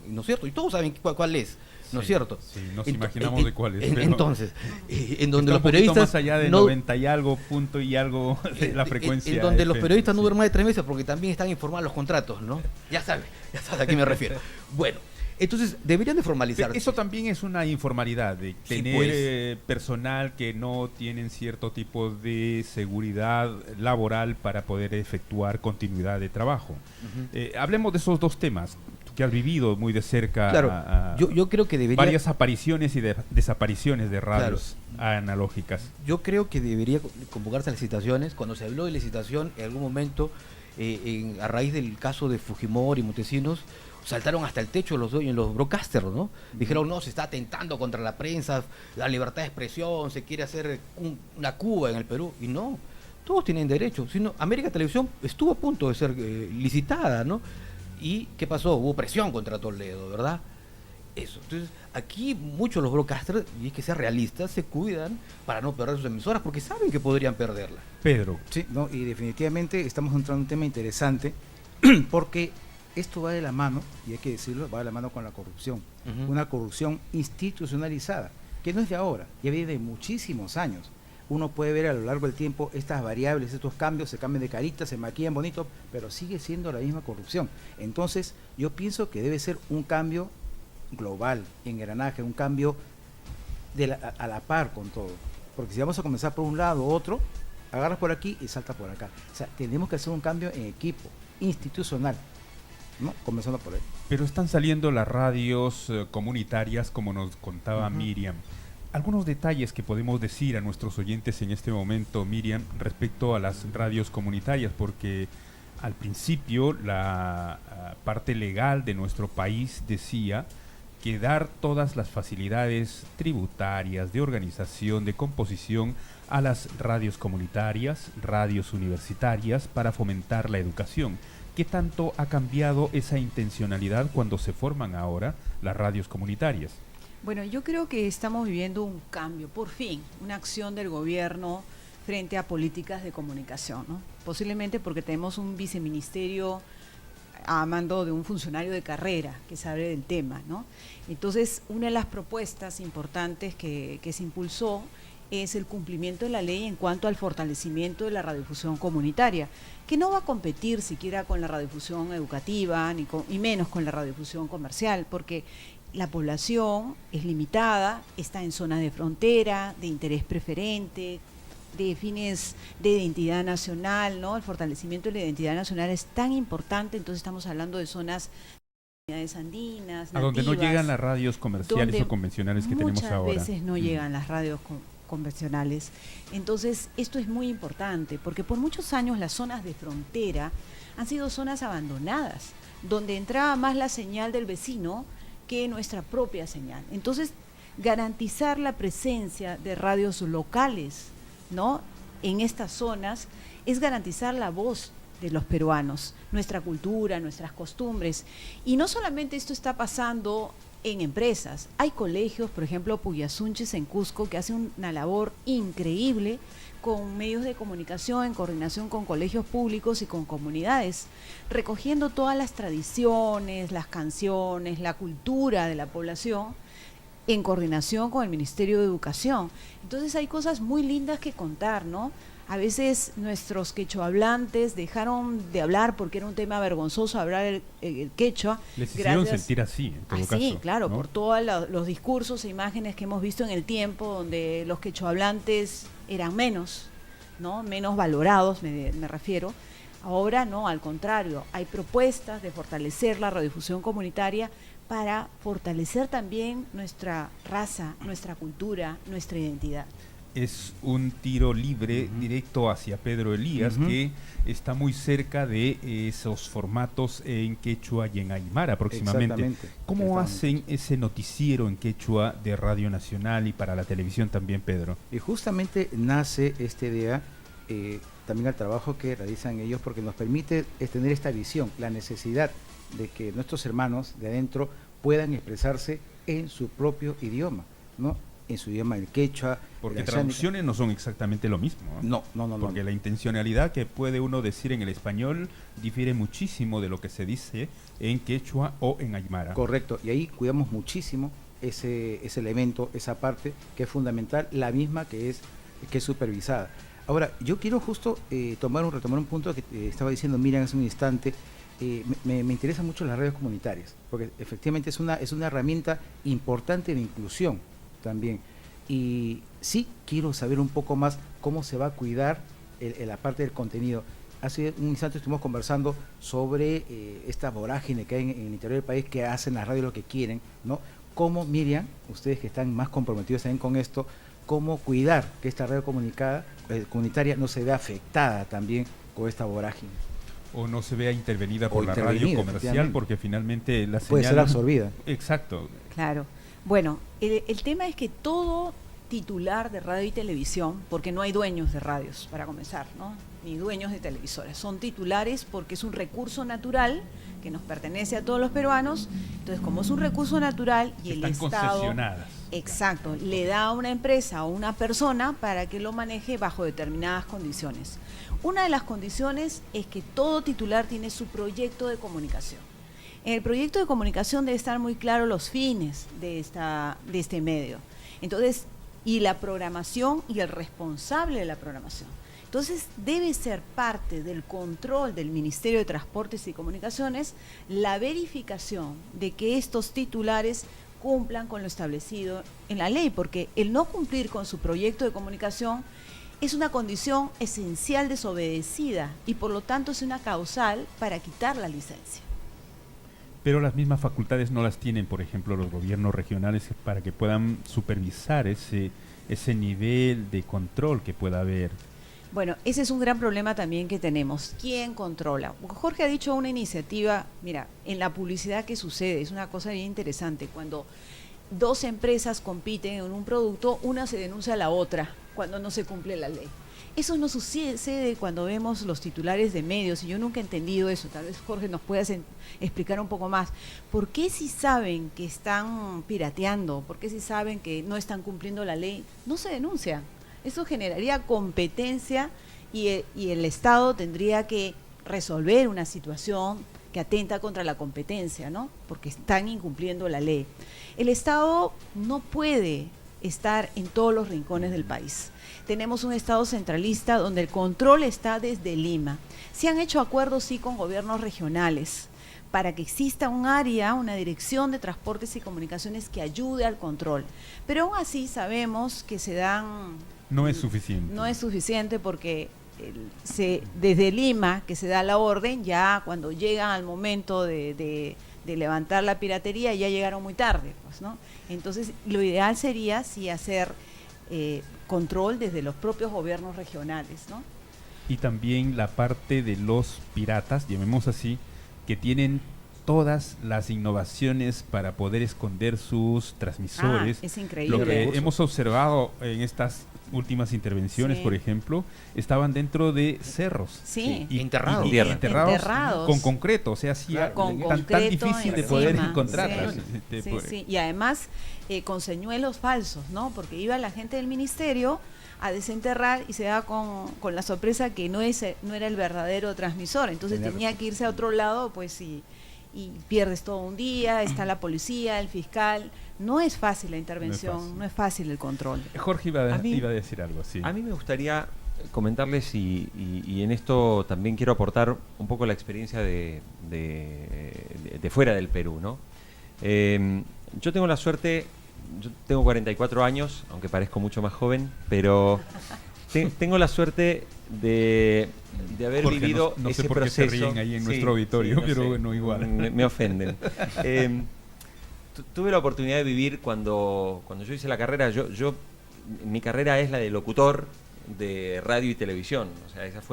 ¿no es cierto? Y todos saben cuál es, ¿no es cierto? Sí, nos imaginamos de cuál es. Entonces, en donde los un periodistas... más allá de 90 y algo, punto y algo de la frecuencia. En donde los FM, periodistas no sí. duermen más de 3 meses porque también están informados los contratos, ¿no? Ya sabe a qué me refiero. Bueno, Entonces, deberían de formalizarse. Eso también es una informalidad, de Sí, tener pues. personal que no tienen cierto tipo de seguridad laboral para poder efectuar continuidad de trabajo. Hablemos de esos dos temas, tú que has vivido muy de cerca Claro, a yo creo que debería... varias apariciones y desapariciones de radios analógicas. Yo creo que debería convocarse a licitaciones. Cuando se habló de licitación, en algún momento, a raíz del caso de Fujimori y Montesinos, saltaron hasta el techo los dueños, los broadcasters, ¿no? Dijeron, no, se está atentando contra la prensa, la libertad de expresión, se quiere hacer una Cuba en el Perú. Y no, todos tienen derecho. Sino, América Televisión estuvo a punto de ser licitada, ¿no? ¿Y qué pasó? Hubo presión contra Toledo, ¿verdad? Eso. Entonces, aquí muchos los broadcasters, y hay que ser realistas, se cuidan para no perder sus emisoras porque saben que podrían perderla. Pedro, Sí, no, y definitivamente estamos entrando en un tema interesante porque esto va de la mano, y hay que decirlo, va de la mano con la corrupción. Una corrupción institucionalizada, que no es de ahora, ya viene de muchísimos años. Uno puede ver a lo largo del tiempo estas variables, estos cambios, se cambian de carita, se maquillan bonito, pero sigue siendo la misma corrupción. Entonces, yo pienso que debe ser un cambio global, engranaje, un cambio a la par con todo. Porque si vamos a comenzar por un lado u otro, agarras por aquí y saltas por acá. O sea, tenemos que hacer un cambio en equipo, institucional, ¿no? Comenzando por ahí. pero están saliendo las radios comunitarias, como nos contaba Miriam. Algunos detalles que podemos decir a nuestros oyentes en este momento, Miriam, respecto a las radios comunitarias, porque al principio la parte legal de nuestro país decía que dar todas las facilidades tributarias, de organización, de composición a las radios comunitarias, radios universitarias, para fomentar la educación. ¿Qué tanto ha cambiado esa intencionalidad cuando se forman ahora las radios comunitarias? Bueno, yo creo que estamos viviendo un cambio, por fin, una acción del gobierno frente a políticas de comunicación, ¿no? Posiblemente porque tenemos un viceministerio a mando de un funcionario de carrera que sabe del tema, ¿no? Entonces, una de las propuestas importantes que se impulsó es el cumplimiento de la ley en cuanto al fortalecimiento de la radiodifusión comunitaria, que no va a competir siquiera con la radiodifusión educativa, y menos con la radiodifusión comercial, porque la población es limitada, está en zonas de frontera, de interés preferente, de fines de identidad nacional, ¿no? El fortalecimiento de la identidad nacional es tan importante, entonces estamos hablando de zonas de comunidades andinas, A donde no nativas, llegan las radios comerciales donde o convencionales que tenemos ahora. muchas veces no llegan las radios convencionales. Entonces, esto es muy importante, porque por muchos años las zonas de frontera han sido zonas abandonadas, donde entraba más la señal del vecino que nuestra propia señal. Entonces, garantizar la presencia de radios locales, ¿no?, en estas zonas es garantizar la voz de los peruanos, nuestra cultura, nuestras costumbres. Y no solamente esto está pasando en empresas, hay colegios, por ejemplo, Puyasunches en Cusco, que hacen una labor increíble con medios de comunicación, en coordinación con colegios públicos y con comunidades, recogiendo todas las tradiciones, las canciones, la cultura de la población, en coordinación con el Ministerio de Educación. Entonces hay cosas muy lindas que contar, ¿no? A veces nuestros quechohablantes dejaron de hablar porque era un tema vergonzoso hablar el quechua. Les hicieron sentir así, en todo caso. Sí, claro, ¿no? por todos los discursos e imágenes que hemos visto en el tiempo, donde los quechohablantes eran menos, ¿no?, menos valorados, me refiero. Ahora no, al contrario, hay propuestas de fortalecer la radiodifusión comunitaria para fortalecer también nuestra raza, nuestra cultura, nuestra identidad. Es un tiro libre directo hacia Pedro Elías, que está muy cerca de esos formatos en quechua y en aymara próximamente. Exactamente. ¿Cómo hacen ese noticiero en quechua de Radio Nacional y para la televisión también, Pedro? Y justamente nace esta idea, también al trabajo que realizan ellos, porque nos permite tener esta visión, la necesidad de que nuestros hermanos de adentro puedan expresarse en su propio idioma, ¿no? En su idioma, el quechua. Porque la traducciones no son exactamente lo mismo, ¿no? No. Porque la intencionalidad que puede uno decir en el español difiere muchísimo de lo que se dice en quechua o en aymara. Correcto, y ahí cuidamos muchísimo ese elemento, esa parte que es fundamental, la misma que es supervisada. Ahora, yo quiero justo retomar un punto que estaba diciendo Miriam hace un instante, me interesan mucho las radios comunitarias, porque efectivamente es una herramienta importante de inclusión también. Y sí quiero saber un poco más cómo se va a cuidar la parte del contenido. Hace un instante estuvimos conversando sobre esta vorágine que hay en el interior del país, que hacen las radios lo que quieren, ¿no? ¿Cómo, Miriam, ustedes que están más comprometidos también con esto, cómo cuidar que esta radio comunitaria no se vea afectada también con esta vorágine? O no se vea intervenida por la radio intervenida, comercial, efectivamente. porque finalmente la señal... Puede ser absorbida. Exacto. Claro. Bueno, el tema es que todo titular de radio y televisión, porque no hay dueños de radios, para comenzar, ¿no? Ni dueños de televisoras, son titulares porque es un recurso natural que nos pertenece a todos los peruanos. Entonces, como es un recurso natural y el Están Estado... concesionadas. Exacto, le da a una empresa o una persona para que lo maneje bajo determinadas condiciones. Una de las condiciones es que todo titular tiene su proyecto de comunicación. En el proyecto de comunicación debe estar muy claro los fines de este medio. Entonces, y la programación y el responsable de la programación. Entonces, debe ser parte del control del Ministerio de Transportes y Comunicaciones la verificación de que estos titulares cumplan con lo establecido en la ley, porque el no cumplir con su proyecto de comunicación es una condición esencial desobedecida y por lo tanto es una causal para quitar la licencia. Pero las mismas facultades no las tienen, por ejemplo, los gobiernos regionales para que puedan supervisar ese nivel de control que pueda haber. Bueno, ese es un gran problema también que tenemos. ¿Quién controla? Jorge ha dicho una iniciativa, mira, en la publicidad que sucede, es una cosa bien interesante, cuando dos empresas compiten en un producto, una se denuncia a la otra cuando no se cumple la ley. Eso no sucede cuando vemos los titulares de medios, y yo nunca he entendido eso. Tal vez Jorge nos pueda explicar un poco más. ¿Por qué si saben que están pirateando, por qué si saben que no están cumpliendo la ley, no se denuncian? Eso generaría competencia y el Estado tendría que resolver una situación que atenta contra la competencia, ¿no? Porque están incumpliendo la ley. El Estado no puede estar en todos los rincones del país. Tenemos un Estado centralista donde el control está desde Lima. Se han hecho acuerdos, sí, con gobiernos regionales para que exista un área, una dirección de transportes y comunicaciones que ayude al control. Pero aún así sabemos que se dan... No es suficiente. No es suficiente porque desde Lima, que se da la orden, ya cuando llegan al momento de levantar la piratería, ya llegaron muy tarde, pues, ¿no? Entonces, lo ideal sería sí hacer control desde los propios gobiernos regionales, ¿no? Y también la parte de los piratas, llamemos así, que tienen todas las innovaciones para poder esconder sus transmisores. Es increíble. Lo que hemos observado en estas últimas intervenciones, Sí. por ejemplo, estaban dentro de cerros. Sí. Enterrados. Enterrados. Con concreto, o sea, así Con tan concreto difícil de encima. poder encontrarlas. Sí, sí. Y además con señuelos falsos, ¿no? Porque iba la gente del ministerio a desenterrar y se da con la sorpresa que no era el verdadero transmisor. Entonces tenía que irse a otro lado, pues, y pierdes todo un día, está la policía, el fiscal. No es fácil la intervención, no es fácil el control. Jorge iba a decir algo así. A mí me gustaría comentarles y en esto también quiero aportar un poco la experiencia de fuera del Perú, ¿no? Yo tengo la suerte, yo tengo 44 años, aunque parezco mucho más joven, pero tengo la suerte de haber Jorge, vivido no ese sé por qué proceso. se ríen ahí en Sí, nuestro auditorio, sí, pero sé. bueno, igual. Me ofenden. Tuve la oportunidad de vivir cuando yo hice la carrera. Mi carrera es la de locutor de radio y televisión. O sea, esa es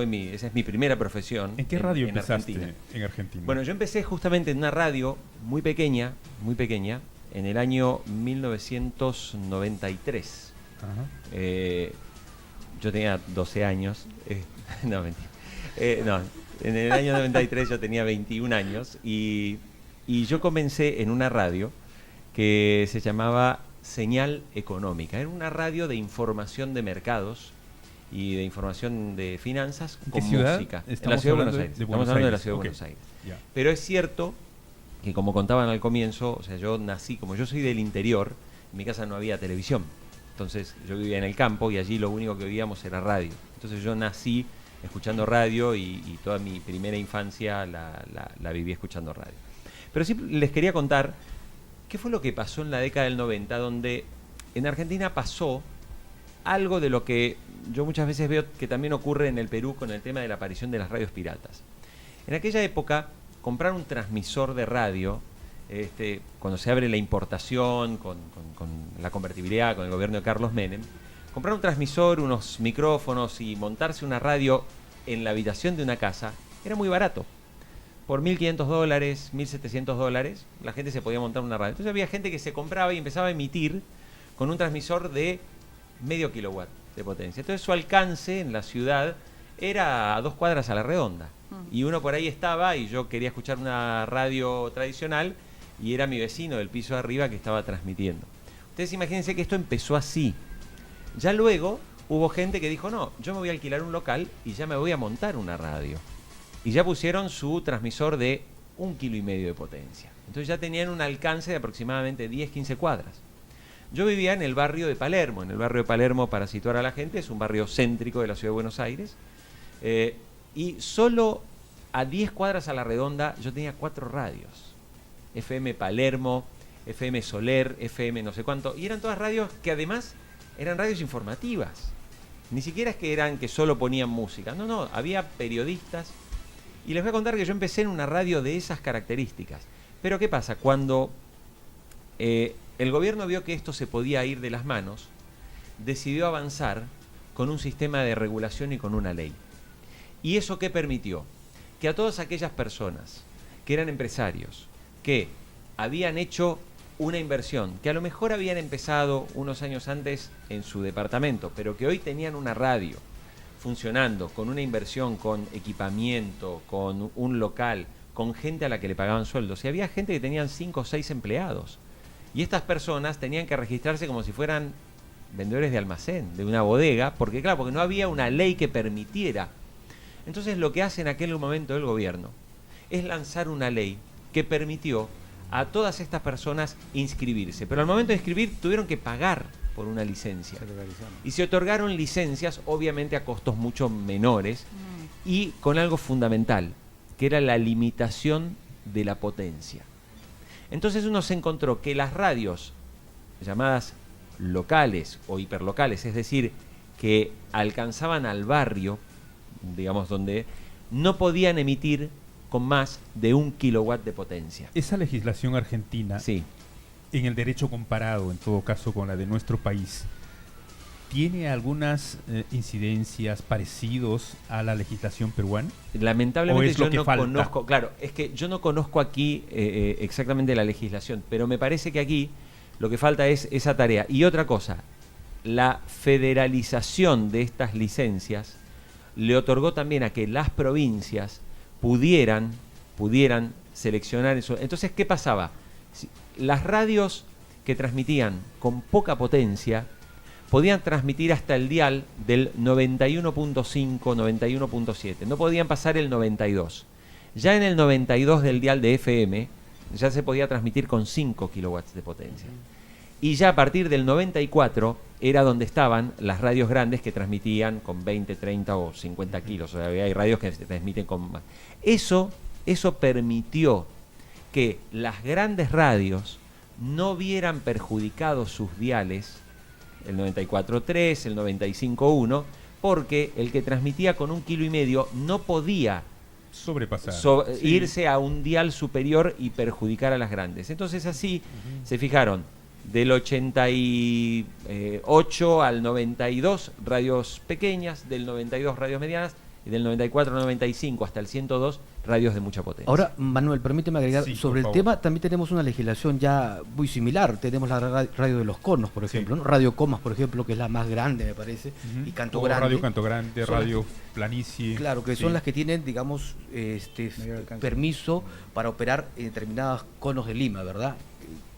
mi primera profesión. ¿En qué radio empezaste Argentina. en Argentina? Bueno, yo empecé justamente en una radio muy pequeña, en el año 1993. Ajá. Yo tenía 12 años. No, mentira. No, en el año 93 yo tenía 21 años y yo comencé en una radio que se llamaba Señal Económica. Era una radio de información de mercados y de información de finanzas ¿En con qué ciudad? música. En la Estamos ciudad de hablando Buenos Aires. de Estamos Buenos hablando de la Aires. ciudad de Ok. Buenos Aires. Ya. Pero es cierto que, como contaban al comienzo, o sea, yo nací, como yo soy del interior, en mi casa no había televisión. Entonces yo vivía en el campo y allí lo único que veíamos era radio. Entonces yo nací escuchando radio y toda mi primera infancia la viví escuchando radio. Pero sí les quería contar qué fue lo que pasó en la década del 90, donde en Argentina pasó algo de lo que yo muchas veces veo que también ocurre en el Perú con el tema de la aparición de las radios piratas. En aquella época, comprar un transmisor de radio, cuando se abre la importación con la convertibilidad, con el gobierno de Carlos Menem, comprar un transmisor, unos micrófonos y montarse una radio en la habitación de una casa era muy barato. Por $1.500, $1.700, la gente se podía montar una radio. Entonces había gente que se compraba y empezaba a emitir con un transmisor de medio kilowatt de potencia. Entonces su alcance en la ciudad era a 2 cuadras a la redonda. Y uno por ahí estaba y yo quería escuchar una radio tradicional y era mi vecino del piso de arriba que estaba transmitiendo. Ustedes imagínense que esto empezó así. Ya luego hubo gente que dijo, no, yo me voy a alquilar un local y ya me voy a montar una radio. Y ya pusieron su transmisor de 1,5 kilos de potencia. Entonces ya tenían un alcance de aproximadamente 10-15 cuadras. Yo vivía en el barrio de Palermo. En el barrio de Palermo, para situar a la gente, es un barrio céntrico de la ciudad de Buenos Aires. Y solo a 10 cuadras a la redonda yo tenía 4 radios. FM Palermo, FM Soler, FM no sé cuánto. Y eran todas radios que además eran radios informativas. Ni siquiera es que eran que solo ponían música. No, había periodistas. Y les voy a contar que yo empecé en una radio de esas características. Pero ¿qué pasa? Cuando el gobierno vio que esto se podía ir de las manos, decidió avanzar con un sistema de regulación y con una ley. ¿Y eso qué permitió? Que a todas aquellas personas que eran empresarios, que habían hecho una inversión, que a lo mejor habían empezado unos años antes en su departamento, pero que hoy tenían una radio funcionando, con una inversión, con equipamiento, con un local, con gente a la que le pagaban sueldos. Y había gente que tenían 5 o 6 empleados. Y estas personas tenían que registrarse como si fueran vendedores de almacén, de una bodega, porque claro, porque no había una ley que permitiera. Entonces lo que hace en aquel momento el gobierno es lanzar una ley que permitió a todas estas personas inscribirse. Pero al momento de inscribir tuvieron que pagar por una licencia. Y se otorgaron licencias, obviamente a costos mucho menores, y con algo fundamental, que era la limitación de la potencia. Entonces uno se encontró que las radios llamadas locales o hiperlocales, es decir, que alcanzaban al barrio, digamos, donde no podían emitir con más de 1 kilowatt de potencia. Esa legislación argentina, sí, en el derecho comparado, en todo caso, con la de nuestro país, ¿tiene algunas incidencias parecidos a la legislación peruana? Lamentablemente yo no falta? Conozco, claro, es que yo no conozco aquí exactamente la legislación, pero me parece que aquí lo que falta es esa tarea. Y otra cosa, la federalización de estas licencias le otorgó también a que las provincias pudieran seleccionar eso. Entonces, ¿qué pasaba? Las radios que transmitían con poca potencia podían transmitir hasta el dial del 91.5, 91.7. No podían pasar el 92. Ya en el 92 del dial de FM ya se podía transmitir con 5 kilowatts de potencia. Y ya a partir del 94 era donde estaban las radios grandes que transmitían con 20, 30 o 50 kilos. O sea, hay radios que se transmiten con más. Eso permitió que las grandes radios no vieran perjudicados sus diales, el 94.3, el 95.1, porque el que transmitía con 1,5 kilos no podía sobrepasar, irse a un dial superior y perjudicar a las grandes. Entonces así se fijaron, del 88 al 92 radios pequeñas, del 92 radios medianas, y del 94 al 95 hasta el 102 radios de mucha potencia. Ahora, Manuel, permíteme agregar, Sí, sobre el tema también tenemos una legislación ya muy similar. Tenemos la radio de los conos, por ejemplo, ¿no? Radio Comas, por ejemplo, que es la más grande, me parece, y Canto Como Grande. Radio Canto Grande, Son Radio Planicie. Claro, que Sí. son las que tienen, digamos, Mayor alcance. permiso para operar en determinados conos de Lima, ¿verdad?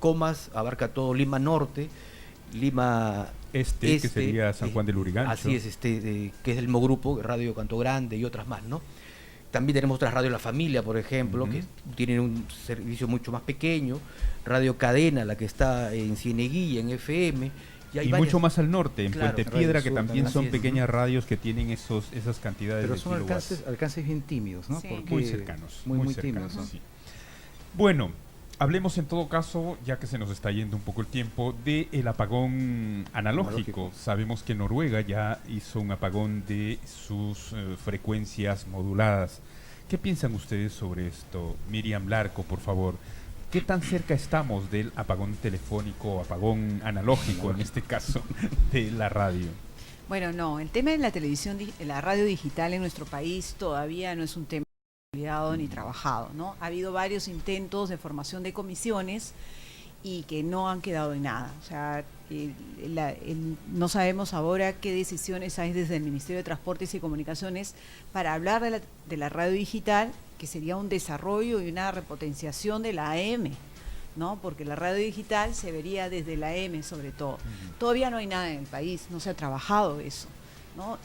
Comas abarca todo Lima Norte, Lima que sería San Juan del Lurigancho. Así es, que es del mismo grupo, Radio Canto Grande y otras más, ¿no? También tenemos otras Radio La Familia, por ejemplo, que tienen un servicio mucho más pequeño, Radio Cadena, la que está en Cieneguilla, en FM, Y mucho más al norte, en Claro, Puente Piedra, Radio que Sur también también, son así es. pequeñas radios que tienen esas cantidades Pero de son kilowatts. alcances bien tímidos, ¿no? Sí. Muy cercanos. Muy cercanos, tímidos, ¿no? sí. Bueno, hablemos en todo caso, ya que se nos está yendo un poco el tiempo, del apagón analógico. Sabemos que Noruega ya hizo un apagón de sus frecuencias moduladas. ¿Qué piensan ustedes sobre esto? Miriam Larco, por favor. ¿Qué tan cerca estamos del apagón telefónico, apagón analógico en este caso, de la radio? Bueno, no, el tema de la televisión, la radio digital en nuestro país todavía no es un tema consolidado ni trabajado, ¿no? Ha habido varios intentos de formación de comisiones y que no han quedado en nada. O sea, no sabemos ahora qué decisiones hay desde el Ministerio de Transportes y Comunicaciones para hablar de la radio digital, que sería un desarrollo y una repotenciación de la AM, ¿no? Porque la radio digital se vería desde la AM sobre todo. Todavía no hay nada en el país, no se ha trabajado eso, ¿no?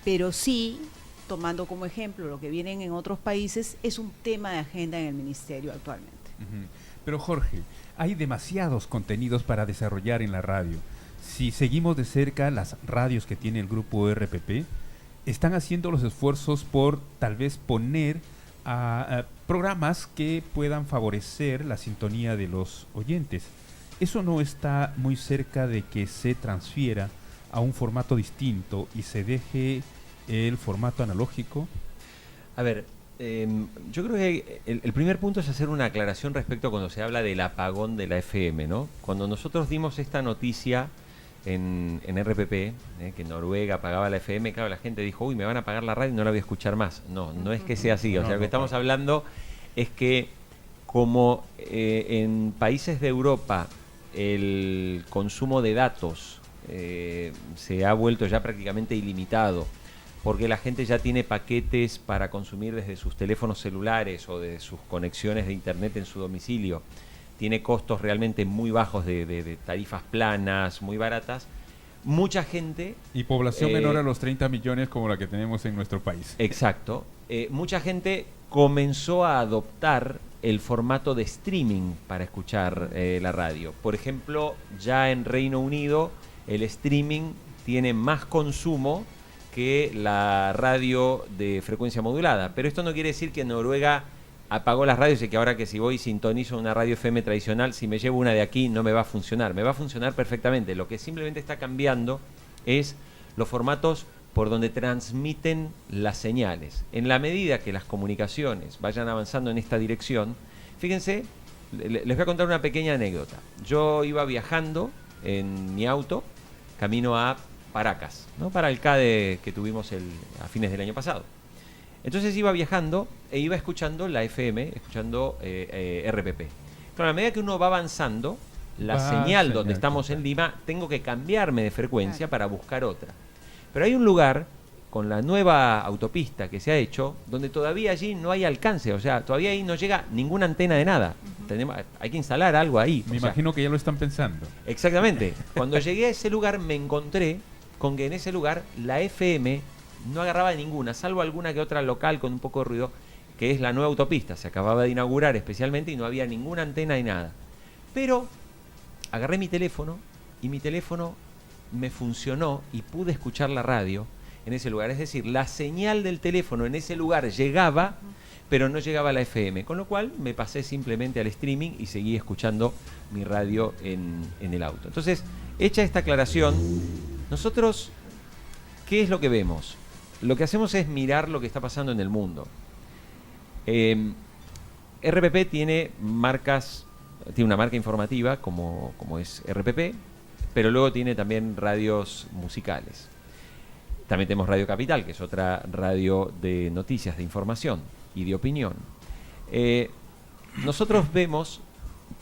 Pero sí, tomando como ejemplo lo que vienen en otros países, es un tema de agenda en el Ministerio actualmente. Pero Jorge, hay demasiados contenidos para desarrollar en la radio. Si seguimos de cerca las radios que tiene el grupo RPP, están haciendo los esfuerzos por tal vez poner a programas que puedan favorecer la sintonía de los oyentes. ¿Eso no está muy cerca de que se transfiera a un formato distinto y se deje el formato analógico? A ver, yo creo que el primer punto es hacer una aclaración respecto a cuando se habla del apagón de la FM, ¿no? Cuando nosotros dimos esta noticia en RPP, que Noruega apagaba la FM, claro, la gente dijo, uy, me van a apagar la radio y no la voy a escuchar más. No es que sea así. O sea, lo que estamos hablando es que como en países de Europa el consumo de datos se ha vuelto ya prácticamente ilimitado, porque la gente ya tiene paquetes para consumir desde sus teléfonos celulares o de sus conexiones de internet en su domicilio, tiene costos realmente muy bajos de tarifas planas, muy baratas, mucha gente... Y población menor a los 30 millones como la que tenemos en nuestro país. Exacto. Mucha gente comenzó a adoptar el formato de streaming para escuchar la radio. Por ejemplo, ya en Reino Unido el streaming tiene más consumo que la radio de frecuencia modulada. Pero esto no quiere decir que Noruega apagó las radios y que ahora que si voy y sintonizo una radio FM tradicional, si me llevo una de aquí no me va a funcionar. Me va a funcionar perfectamente. Lo que simplemente está cambiando es los formatos por donde transmiten las señales. En la medida que las comunicaciones vayan avanzando en esta dirección, fíjense, les voy a contar una pequeña anécdota. Yo iba viajando en mi auto, camino a Paracas, ¿no? Para el CADE que tuvimos a fines del año pasado. Entonces iba viajando e iba escuchando la FM, escuchando RPP. Claro, a medida que uno va avanzando, la señal donde estamos en Lima, tengo que cambiarme de frecuencia para buscar otra. Pero hay un lugar, con la nueva autopista que se ha hecho, donde todavía allí no hay alcance, o sea, todavía ahí no llega ninguna antena de nada. Hay que instalar algo ahí. Me imagino que ya lo están pensando. Exactamente. Cuando llegué a ese lugar me encontré con que en ese lugar la FM no agarraba ninguna, salvo alguna que otra local con un poco de ruido, que es la nueva autopista. Se acababa de inaugurar especialmente y no había ninguna antena ni nada. Pero agarré mi teléfono y mi teléfono me funcionó y pude escuchar la radio en ese lugar. Es decir, la señal del teléfono en ese lugar llegaba, pero no llegaba a la FM. Con lo cual me pasé simplemente al streaming y seguí escuchando mi radio en el auto. Entonces, hecha esta aclaración, nosotros, ¿qué es lo que vemos? Lo que hacemos es mirar lo que está pasando en el mundo. RPP tiene una marca informativa como es RPP, pero luego tiene también radios musicales. También tenemos Radio Capital, que es otra radio de noticias, de información y de opinión. Nosotros vemos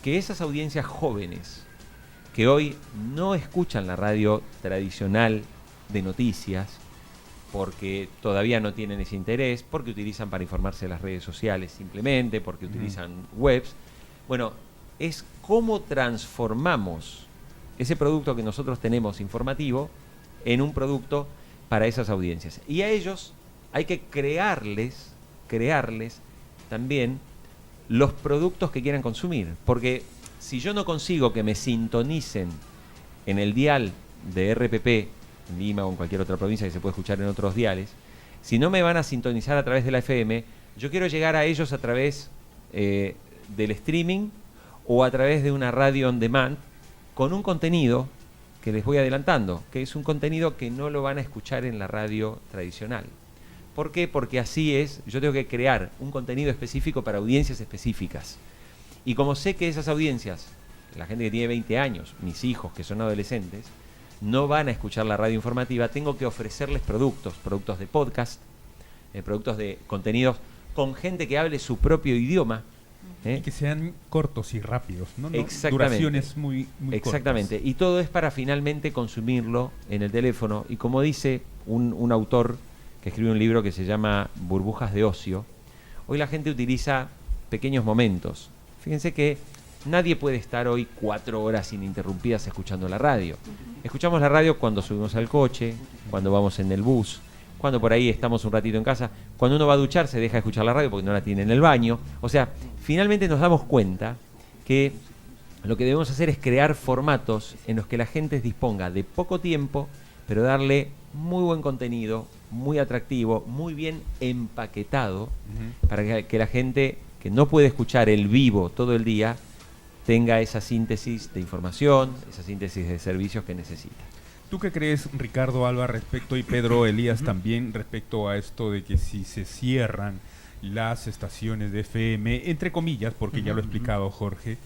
que esas audiencias jóvenes que hoy no escuchan la radio tradicional de noticias, porque todavía no tienen ese interés, porque utilizan para informarse las redes sociales simplemente, porque utilizan webs. Bueno, es cómo transformamos ese producto que nosotros tenemos informativo en un producto para esas audiencias. Y a ellos hay que crearles también los productos que quieran consumir. Porque si yo no consigo que me sintonicen en el dial de RPP, en Lima o en cualquier otra provincia que se puede escuchar en otros diales, si no me van a sintonizar a través de la FM, yo quiero llegar a ellos a través del streaming o a través de una radio on demand con un contenido que les voy adelantando, que es un contenido que no lo van a escuchar en la radio tradicional. ¿Por qué? Porque así es, yo tengo que crear un contenido específico para audiencias específicas. Y como sé que esas audiencias, la gente que tiene 20 años, mis hijos que son adolescentes, no van a escuchar la radio informativa, tengo que ofrecerles productos de podcast, productos de contenidos con gente que hable su propio idioma. Y que sean cortos y rápidos, ¿no? Exactamente. Duraciones muy Exactamente. cortas. Y todo es para finalmente consumirlo en el teléfono. Y como dice un autor que escribe un libro que se llama Burbujas de Ocio, hoy la gente utiliza pequeños momentos. Fíjense que nadie puede estar hoy 4 horas ininterrumpidas escuchando la radio. Escuchamos la radio cuando subimos al coche, cuando vamos en el bus, cuando por ahí estamos un ratito en casa. Cuando uno va a duchar se deja de escuchar la radio porque no la tiene en el baño. O sea, finalmente nos damos cuenta que lo que debemos hacer es crear formatos en los que la gente disponga de poco tiempo, pero darle muy buen contenido, muy atractivo, muy bien empaquetado, para que la gente que no puede escuchar el vivo todo el día tenga esa síntesis de información, esa síntesis de servicios que necesita. ¿Tú qué crees, Ricardo Alba, respecto, y Pedro Elías también, respecto a esto de que si se cierran las estaciones de FM, entre comillas, porque ya lo ha explicado Jorge,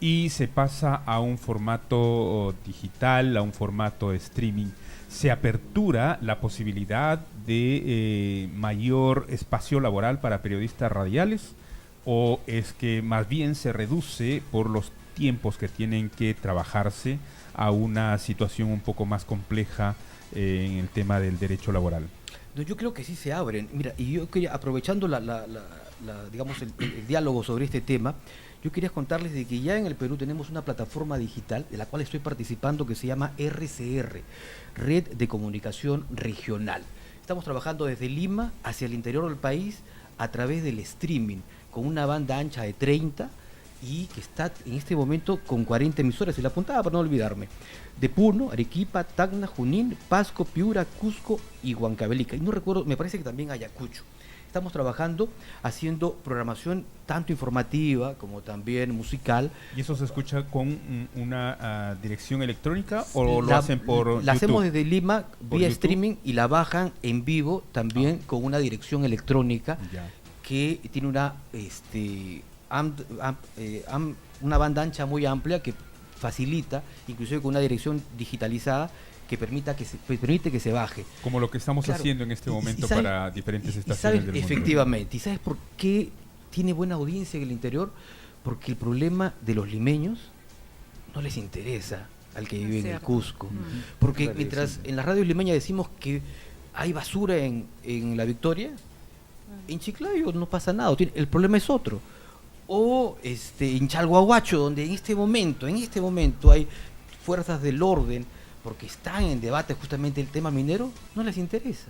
y se pasa a un formato digital, a un formato de streaming, se apertura la posibilidad de mayor espacio laboral para periodistas radiales, o es que más bien se reduce por los tiempos que tienen que trabajarse a una situación un poco más compleja en el tema del derecho laboral? No, yo creo que sí se abren. Mira, y yo quería, aprovechando digamos el diálogo sobre este tema, yo quería contarles de que ya en el Perú tenemos una plataforma digital de la cual estoy participando que se llama RCR, Red de Comunicación Regional. Estamos trabajando desde Lima hacia el interior del país a través del streaming, con una banda ancha de 30 y que está en este momento con 40 emisoras, y la apuntaba para no olvidarme, de Puno, Arequipa, Tacna, Junín, Pasco, Piura, Cusco y Huancavelica. Y no recuerdo, me parece que también Ayacucho. Estamos trabajando haciendo programación tanto informativa como también musical. ¿Y eso se escucha con una dirección electrónica o lo hacen por YouTube? La hacemos desde Lima ¿Por vía YouTube? streaming y la bajan en vivo también con una dirección electrónica Ya. que tiene una banda ancha muy amplia que facilita, inclusive con una dirección digitalizada que permite que se baje. Como lo que estamos Claro. haciendo en este momento ¿sabes? para diferentes Y estaciones sabes, del mundo. efectivamente. ¿Y sabes por qué tiene buena audiencia en el interior? Porque el problema de los limeños no les interesa al que Es vive en el cierto. Cusco. Porque Claro, mientras sí. en la radio limeña decimos que hay basura en La Victoria, en Chiclayo no pasa nada. El problema es otro. O en Chalhuahuacho, donde en este momento hay fuerzas del orden, porque están en debate justamente el tema minero, no les interesa.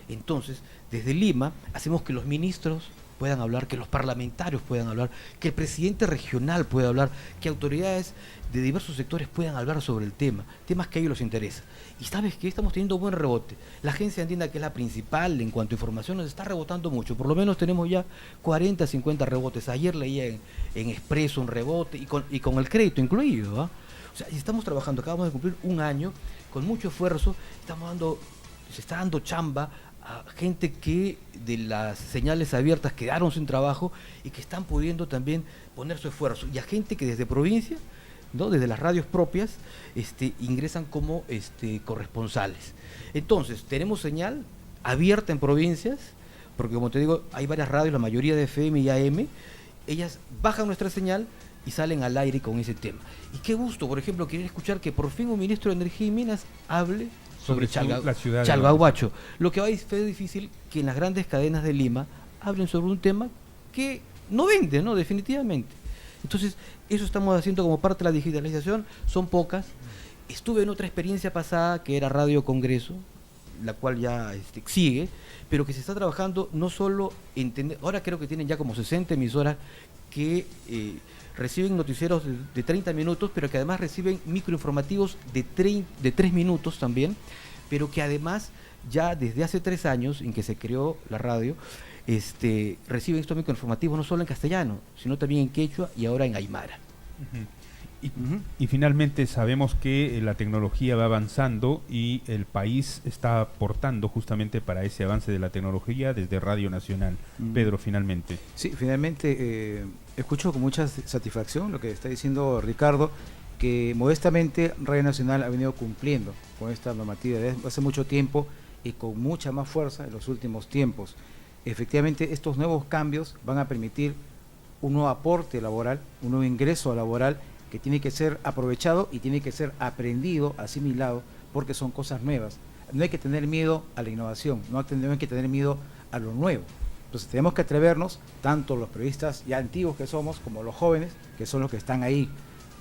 Entonces, desde Lima, hacemos que los ministros puedan hablar, que los parlamentarios puedan hablar, que el presidente regional pueda hablar, que autoridades de diversos sectores puedan hablar sobre el tema, temas que a ellos les interesa. Y sabes que estamos teniendo buen rebote. La agencia andina, que es la principal en cuanto a información, nos está rebotando mucho. Por lo menos tenemos ya 40, 50 rebotes. Ayer leía en Expreso un rebote y con el crédito incluido, ¿ah? O sea, estamos trabajando, acabamos de cumplir un año con mucho esfuerzo, se está dando chamba a gente que de las señales abiertas quedaron sin trabajo y que están pudiendo también poner su esfuerzo, y a gente que desde provincia, ¿no?, desde las radios propias, ingresan como corresponsales. Entonces, tenemos señal abierta en provincias, porque como te digo, hay varias radios, la mayoría de FM y AM, ellas bajan nuestra señal y salen al aire con ese tema. Y qué gusto, por ejemplo, querer escuchar que por fin un ministro de Energía y Minas hable sobre la ciudad de Chalhuahuacho. Lo que va a ser difícil que en las grandes cadenas de Lima hablen sobre un tema que no vende, ¿no? Definitivamente. Entonces, eso estamos haciendo como parte de la digitalización, son pocas. Estuve en otra experiencia pasada que era Radio Congreso, la cual ya sigue, pero que se está trabajando no solo en ahora creo que tienen ya como 60 emisoras que reciben noticieros de 30 minutos, pero que además reciben microinformativos de 3 minutos también, pero que además ya desde hace 3 años en que se creó la radio, reciben estos microinformativos no solo en castellano, sino también en quechua y ahora en aymara. Y finalmente sabemos que la tecnología va avanzando y el país está aportando justamente para ese avance de la tecnología desde Radio Nacional. Pedro, finalmente. Sí, finalmente escucho con mucha satisfacción lo que está diciendo Ricardo, que modestamente Radio Nacional ha venido cumpliendo con esta normativa desde hace mucho tiempo y con mucha más fuerza en los últimos tiempos. Efectivamente, estos nuevos cambios van a permitir un nuevo aporte laboral, un nuevo ingreso laboral que tiene que ser aprovechado y tiene que ser aprendido, asimilado, porque son cosas nuevas. No hay que tener miedo a la innovación, no hay que tener miedo a lo nuevo. Entonces tenemos que atrevernos, tanto los periodistas ya antiguos que somos, como los jóvenes, que son los que están ahí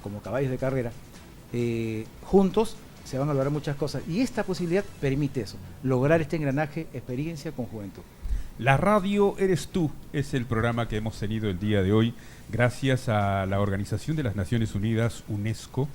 como caballos de carrera, juntos se van a lograr muchas cosas. Y esta posibilidad permite eso, lograr este engranaje, experiencia con juventud. La radio eres tú es el programa que hemos tenido el día de hoy, gracias a la Organización de las Naciones Unidas, UNESCO,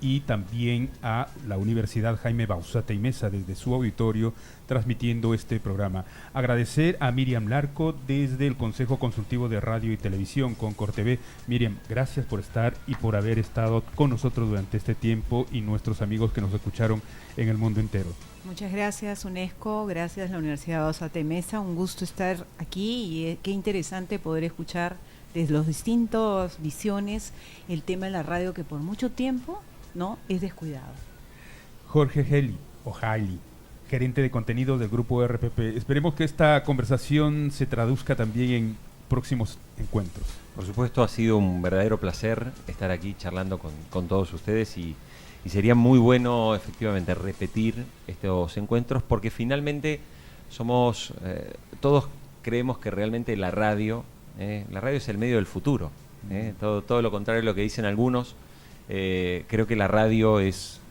y también a la Universidad Jaime Bauzá Mesa desde su auditorio transmitiendo este programa. Agradecer a Miriam Larco desde el Consejo Consultivo de Radio y Televisión, Concord TV. Miriam, gracias por estar y por haber estado con nosotros durante este tiempo y nuestros amigos que nos escucharon en el mundo entero. Muchas gracias, UNESCO, gracias a la Universidad Bauzá Mesa, un gusto estar aquí y qué interesante poder escuchar desde las distintas visiones el tema de la radio que por mucho tiempo no es descuidado. Jorge Heli, gerente de contenido del Grupo RPP. Esperemos que esta conversación se traduzca también en próximos encuentros. Por supuesto, ha sido un verdadero placer estar aquí charlando con todos ustedes y sería muy bueno efectivamente repetir estos encuentros porque finalmente somos, todos creemos que realmente la radio es el medio del futuro. Todo lo contrario de lo que dicen algunos. Creo que la radio es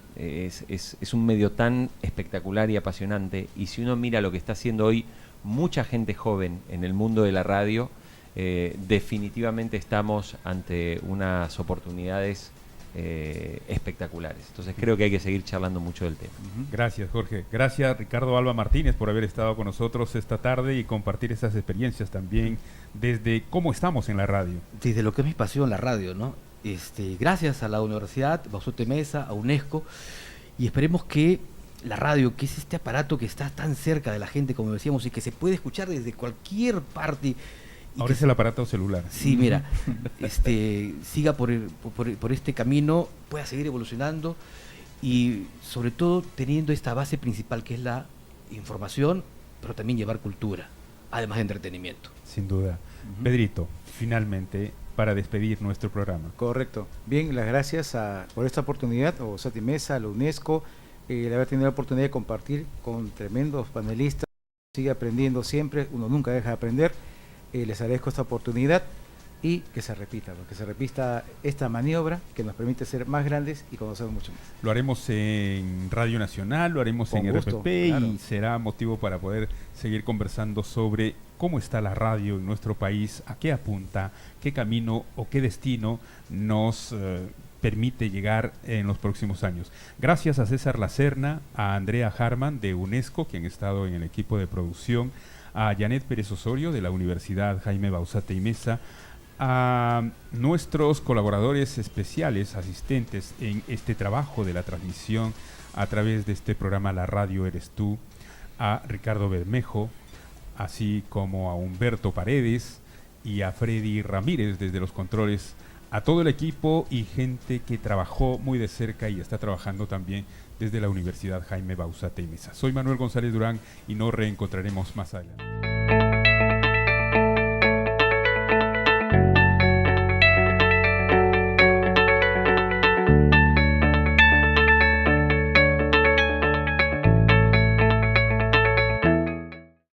un medio tan espectacular y apasionante, y si uno mira lo que está haciendo hoy mucha gente joven en el mundo de la radio, definitivamente estamos ante unas oportunidades espectaculares. Entonces creo que hay que seguir charlando mucho del tema. Gracias, Jorge. Gracias, Ricardo Alba Martínez, por haber estado con nosotros esta tarde y compartir esas experiencias también desde cómo estamos en la radio. Desde lo que es mi pasión, la radio, ¿no? Gracias a la Universidad Bauzá Mesa, a UNESCO, y esperemos que la radio, que es este aparato que está tan cerca de la gente, como decíamos, y que se puede escuchar desde cualquier parte. Ahora es el aparato celular. Sí, mira, siga por este camino, pueda seguir evolucionando y sobre todo teniendo esta base principal que es la información, pero también llevar cultura, además de entretenimiento. Sin duda. Pedrito, finalmente, para despedir nuestro programa. Correcto. Bien, las gracias por esta oportunidad, a Bauzá Mesa, a la UNESCO, de haber tenido la oportunidad de compartir con tremendos panelistas. Sigue aprendiendo siempre, uno nunca deja de aprender. Les agradezco esta oportunidad y que se repita, porque se repita esta maniobra que nos permite ser más grandes y conocer mucho más. Lo haremos en Radio Nacional, lo haremos con en gusto, RPP, claro. Y será motivo para poder seguir conversando sobre cómo está la radio en nuestro país, a qué apunta, qué camino o qué destino nos permite llegar en los próximos años. Gracias a César Lacerna, a Andrea Harman de UNESCO, quien ha estado en el equipo de producción, a Janet Pérez Osorio de la Universidad Jaime Bauzá Mesa, a nuestros colaboradores especiales, asistentes en este trabajo de la transmisión a través de este programa La Radio Eres Tú, a Ricardo Bermejo, así como a Humberto Paredes y a Freddy Ramírez desde los controles, a todo el equipo y gente que trabajó muy de cerca y está trabajando también desde la Universidad Jaime Bauzá Mesa. Soy Manuel González Durán y nos reencontraremos más adelante.